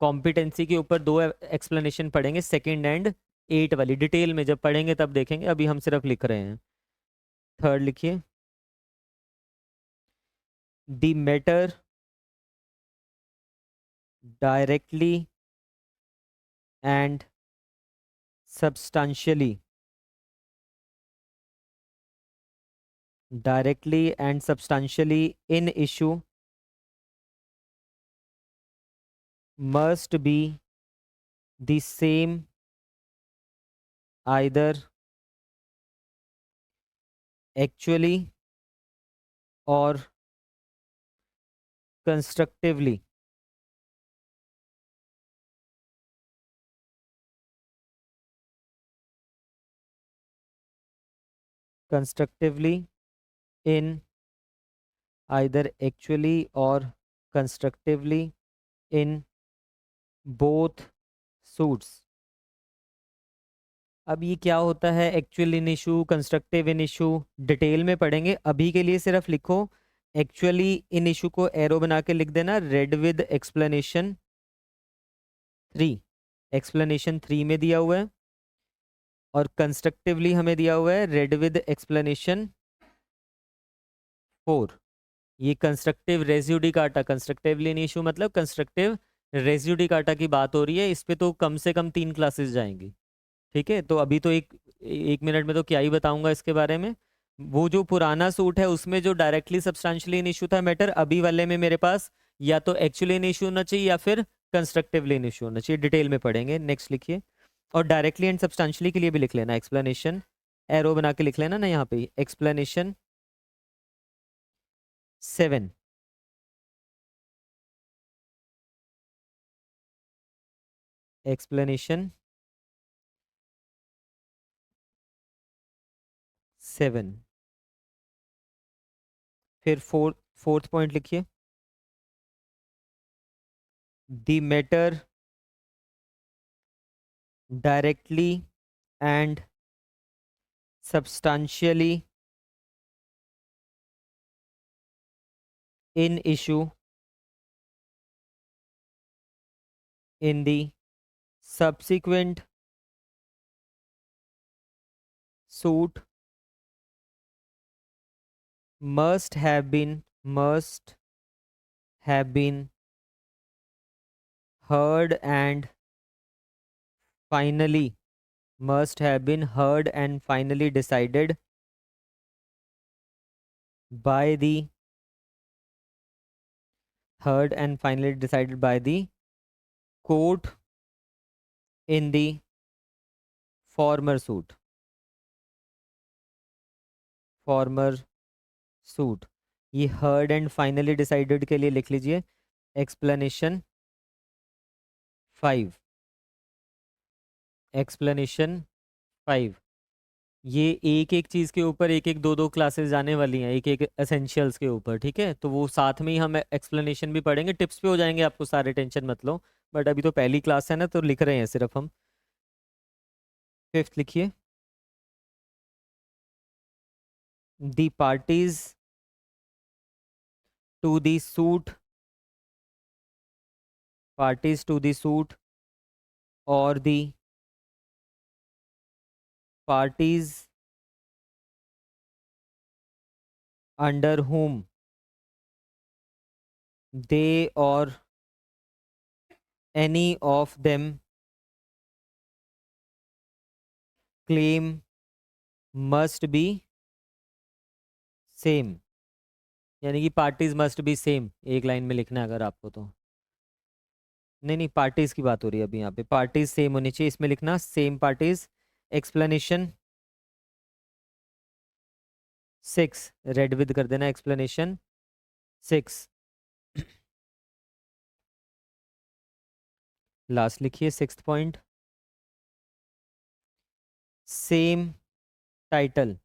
कॉम्पिटेंसी के ऊपर दो एक्सप्लेनेशन पढ़ेंगे, सेकंड एंड 8 वाली डिटेल में जब पढ़ेंगे तब देखेंगे, अभी हम सिर्फ लिख रहे हैं। थर्ड लिखिए, the matter directly and substantially directly and substantially in issue must be the same either actually or constructively. Constructively in either actually or constructively in both suits. अब ये क्या होता है एक्चुअल इन इशू, कंस्ट्रक्टिव इन इशू, डिटेल में पढ़ेंगे। अभी के लिए सिर्फ लिखो एक्चुअली इन इशू को एरो बना के लिख देना रेड विद एक्सप्लेनेशन 3। एक्सप्लेनेशन 3 में दिया हुआ है और कंस्ट्रक्टिवली हमें दिया हुआ है रेड विद एक्सप्लेनेशन 4। ये कंस्ट्रक्टिव रेज्यूडिकाटा, कंस्ट्रक्टिवली इन इशू मतलब कंस्ट्रक्टिव रेज्यूडिकाटा की बात हो रही है। इस पे तो कम से कम 3 क्लासेस जाएंगी। ठीक है, तो अभी तो एक मिनट में तो क्या ही बताऊंगा इसके बारे में। वो जो पुराना सूट है उसमें जो डायरेक्टली सब्सटेंशियली इन इशू था मैटर, अभी वाले में मेरे पास या तो एक्चुअली इन इशू होना चाहिए या फिर कंस्ट्रक्टिवली इन इशू होना चाहिए। डिटेल में पढ़ेंगे। नेक्स्ट लिखिए। और डायरेक्टली एंड सब्सटेंशियली के लिए भी लिख लेना एक्सप्लेनेशन, एरो बना के लिख लेना ना यहाँ पे एक्सप्लेनेशन 7। एक्सप्लेनेशन 7। फिर फोर्थ पॉइंट लिखिए। The matter directly and substantially in issue in the subsequent suit must have been heard and finally decided by the court in the former suit। ये heard and finally decided के लिए लिख लीजिए explanation 5। explanation 5। ये एक एक चीज़ के ऊपर एक एक दो दो क्लासेस जाने वाली हैं, एक एक एसेंशियल्स के ऊपर। ठीक है, तो वो साथ में ही हम एक्सप्लेनेशन भी पढ़ेंगे, टिप्स पे हो जाएंगे आपको सारे, टेंशन मत लो। बट अभी तो पहली क्लास है ना, तो लिख रहे हैं सिर्फ हम। फिफ्थ लिखिए। The parties to the suit और the parties under whom they or any of them claim must be same। यानी कि पार्टीज मस्ट बी सेम एक लाइन में लिखना है अगर आपको तो। नहीं नहीं, पार्टीज की बात हो रही है अभी यहाँ पे, पार्टीज सेम होनी चाहिए, इसमें लिखना same parties. Explanation 6 read with कर देना एक्सप्लेनेशन 6। लास्ट लिखिए सिक्स्थ पॉइंट। सेम टाइटल,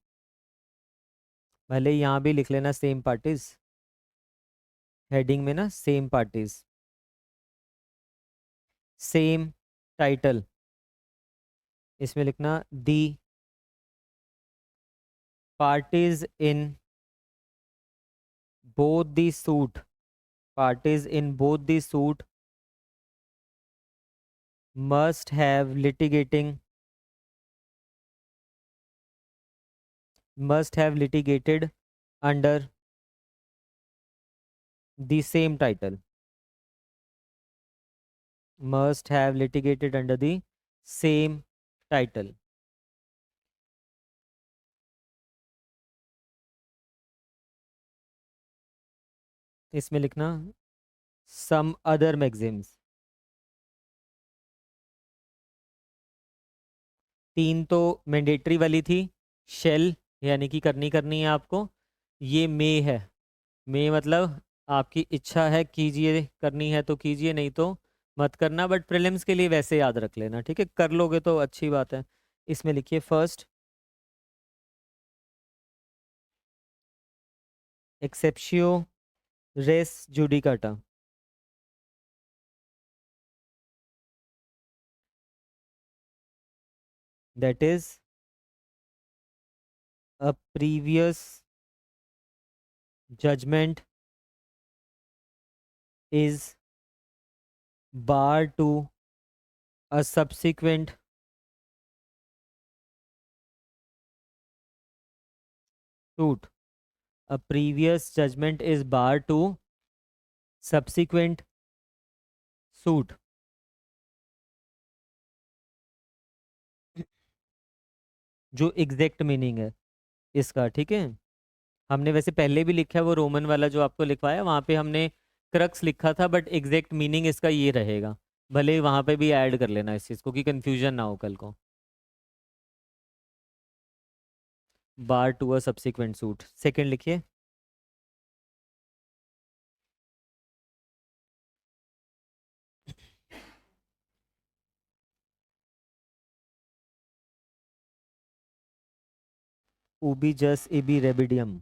भले यहाँ भी लिख लेना सेम पार्टीज हेडिंग में ना, सेम पार्टीज सेम टाइटल, इसमें लिखना the parties in both the suit must have litigated under the same title, इसमें लिखना सम अदर मैगजिम्स। 3 तो मैंडेटरी वाली थी, शेल यानी कि करनी करनी है आपको। ये मे है, मे मतलब आपकी इच्छा है, कीजिए, करनी है तो कीजिए, नहीं तो मत करना, बट प्रीलिम्स के लिए वैसे याद रख लेना, ठीक है, कर लोगे तो अच्छी बात है। इसमें लिखिए first exceptio res judicata, that is a previous judgment is bar to a subsequent suit. A previous judgment is bar to subsequent suit। जो एग्जैक्ट मीनिंग है इसका, ठीक है। हमने वैसे पहले भी लिखा है वो रोमन वाला जो आपको लिखवाया, वहाँ पे हमने क्रक्स लिखा था, बट एग्जैक्ट मीनिंग इसका ये रहेगा। भले ही वहाँ पे भी ऐड कर लेना इस चीज़ को कि कंफ्यूजन ना हो कल को। Bar to a subsequent suit, second लिखिए। उबी जस इबी रेबिडियम,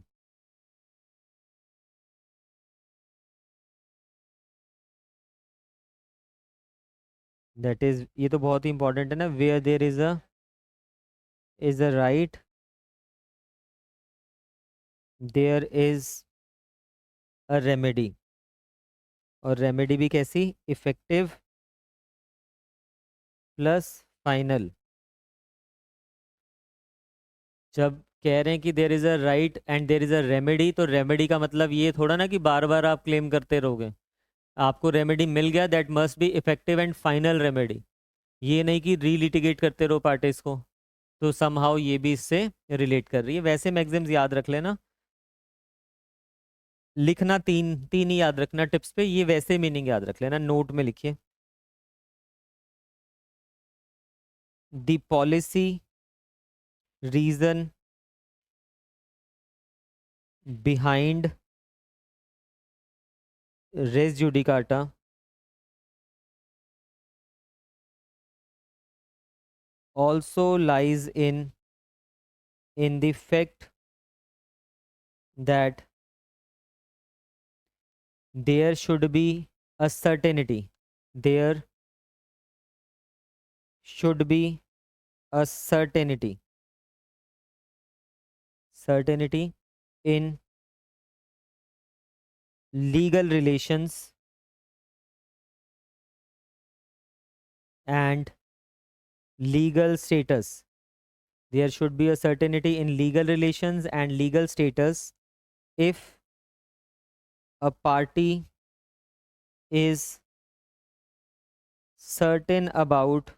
दैट इज, ये तो बहुत ही इंपॉर्टेंट है ना, where there is a right there is a remedy. और रेमेडी भी कैसी, इफेक्टिव प्लस फाइनल। जब कह रहे हैं कि there is a right and there is a remedy, तो रेमेडी का मतलब ये थोड़ा ना कि बार बार आप क्लेम करते रहोगे। आपको रेमेडी मिल गया, that must be effective and final remedy. ये नहीं कि रीलिटिगेट करते रहो पार्टीज को। तो समहाउ ये भी इससे रिलेट कर रही है। वैसे मैक्सिम्स याद रख लेना, लिखना तीन तीन ही याद रखना टिप्स पे, ये वैसे मीनिंग याद रख लेना, नोट में लिखिए। The policy reason behind res judicata also lies in the fact that there should be a certainty, there should be a certainty in legal relations and legal status. There should be a certainty in legal relations and legal status if a party is certain about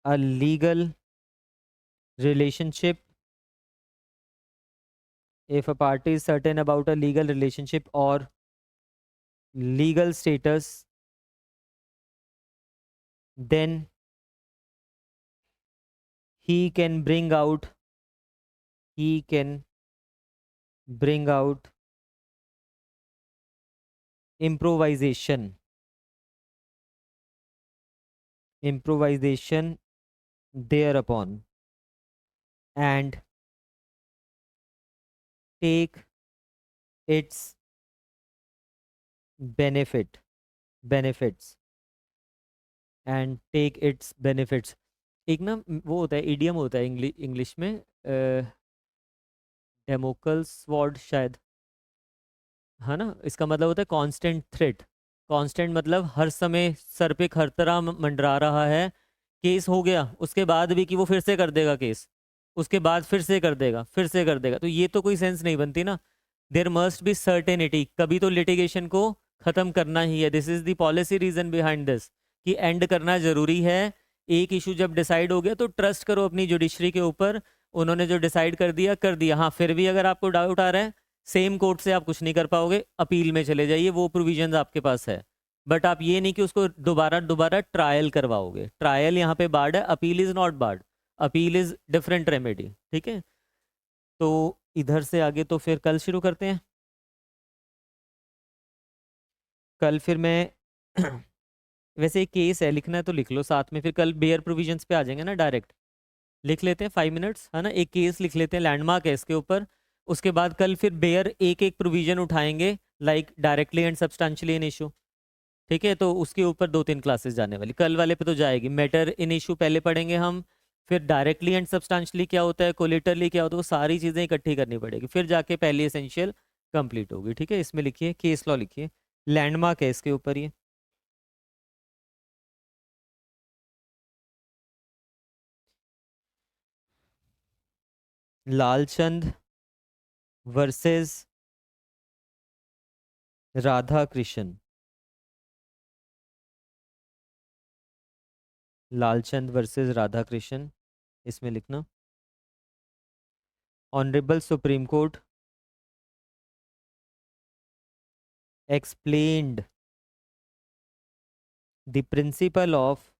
a legal relationship, if a party is certain about a legal relationship or legal status, then he can bring out he can bring out improvisation thereupon and take its benefits and take its benefits। एक ना वो होता है, इडियम होता है इंग्लिश में, डेमोकल्स वर्ड शायद, है ना। इसका मतलब होता है कांस्टेंट थ्रेट। कांस्टेंट मतलब हर समय सर पे खतरा मंडरा रहा है। केस हो गया उसके बाद भी कि वो फिर से कर देगा केस, उसके बाद फिर से कर देगा, फिर से कर देगा, तो ये तो कोई सेंस नहीं बनती ना। देर मस्ट बी सर्टेनिटी, कभी तो लिटिगेशन को खत्म करना ही है। This is the policy reason behind this, कि एंड करना जरूरी है। एक इशू जब डिसाइड हो गया तो ट्रस्ट करो अपनी जुडिशरी के ऊपर, उन्होंने जो डिसाइड कर दिया कर दिया। हाँ, फिर भी अगर आपको डाउट आ रहा है सेम कोर्ट से आप कुछ नहीं कर पाओगे, अपील में चले जाइए, वो प्रोविजन आपके पास है। बट आप ये नहीं कि उसको दोबारा दोबारा ट्रायल करवाओगे, ट्रायल यहाँ पे बार्ड है, appeal is not barred, appeal is different remedy. ठीक है, तो इधर से आगे तो फिर कल शुरू करते हैं। कल फिर मैं वैसे एक केस है, लिखना है तो लिख लो साथ में, फिर कल बेयर प्रोविजंस पे आ जाएंगे ना डायरेक्ट। लिख लेते हैं 5 मिनट्स, है ना, एक केस लिख लेते हैं, लैंडमार्क है इसके ऊपर। उसके बाद कल फिर बेयर एक एक प्रोविजन उठाएंगे, like directly and substantially in issue. ठीक है, तो उसके ऊपर 2-3 क्लासेस जाने वाली, कल वाले पे तो जाएगी। मैटर इन इशू पहले पढ़ेंगे हम, फिर डायरेक्टली एंड सब्सटेंशियली क्या होता है, कोलेटरली क्या होता है, वो सारी चीज़ें इकट्ठी करनी पड़ेगी, फिर जाके पहली एसेंशियल कंप्लीट होगी। ठीक है, इसमें लिखिए केस लॉ लिखिए, लैंडमार्क है इसके ऊपर ये। लालचंद वर्सेस राधा कृष्ण, लालचंद वर्सेस राधा कृष्ण, इसमें लिखना honourable supreme court explained the principle of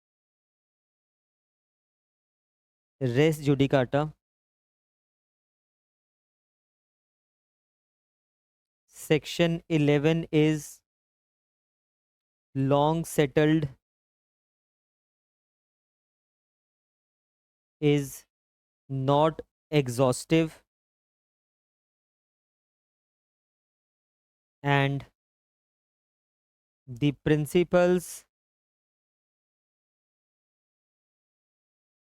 res judicata section 11 is long settled, is not exhaustive, and the principles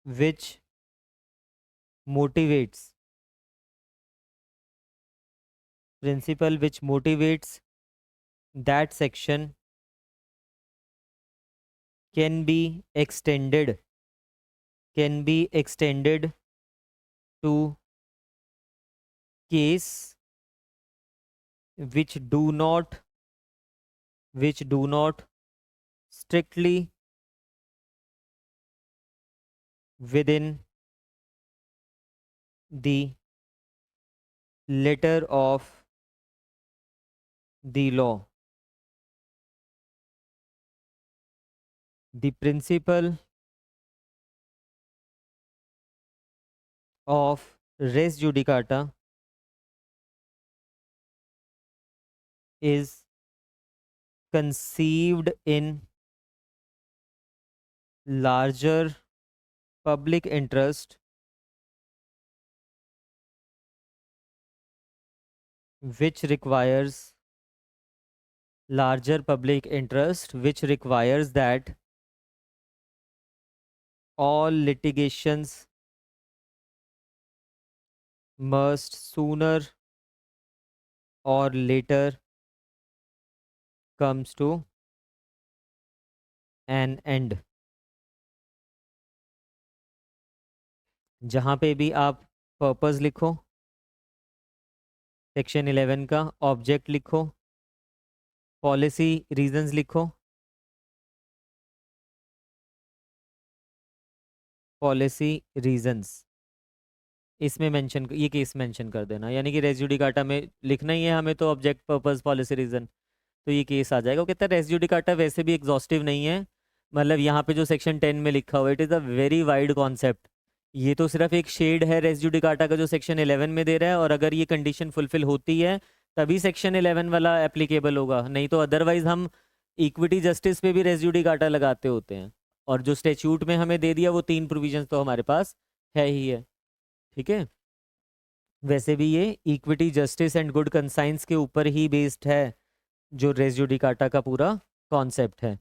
which motivates principle which motivates that section can be extended to case which do not strictly within the letter of the law. The principle of res judicata is conceived in larger public interest which requires that all litigations must sooner or later comes to an end। जहाँ पे भी आप पर्पस लिखो सेक्शन 11 का, ऑब्जेक्ट लिखो, पॉलिसी रीजंस लिखो, पॉलिसी रीजंस इसमें मेंशन, ये केस मेंशन कर देना, यानी कि रेस जुडिकाटा में लिखना ही है हमें तो ऑब्जेक्ट पर्पस पॉलिसी रीजन, तो ये केस आ जाएगा। वो कहता है रेस जुडिकाटा वैसे भी एग्जॉस्टिव नहीं है, मतलब यहाँ पे जो सेक्शन 10 में लिखा हुआ, it is a very wide concept. ये तो सिर्फ एक शेड है रेस जुडिकाटा का जो सेक्शन 11 में दे रहा है, और अगर ये कंडीशन फुलफिल होती है तभी सेक्शन 11 वाला एप्लीकेबल होगा, नहीं तो अदरवाइज हम इक्विटी जस्टिस पे भी रेस जुडिकाटा लगाते होते हैं, और जो स्टैच्यूट में हमें दे दिया वो 3 प्रोविजंस तो हमारे पास है ही है। ठीक है, वैसे भी ये equity justice and good conscience के ऊपर ही बेस्ड है जो रेस जुडिकाटा का पूरा कॉन्सेप्ट है।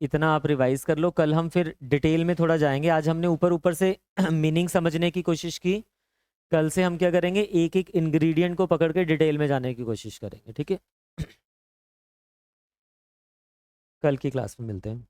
इतना आप रिवाइज कर लो, कल हम फिर डिटेल में थोड़ा जाएंगे। आज हमने ऊपर ऊपर से मीनिंग समझने की कोशिश की, कल से हम क्या करेंगे, एक एक इंग्रेडिएंट को पकड़ के डिटेल में जाने की कोशिश करेंगे। ठीक है, कल की क्लास में मिलते हैं।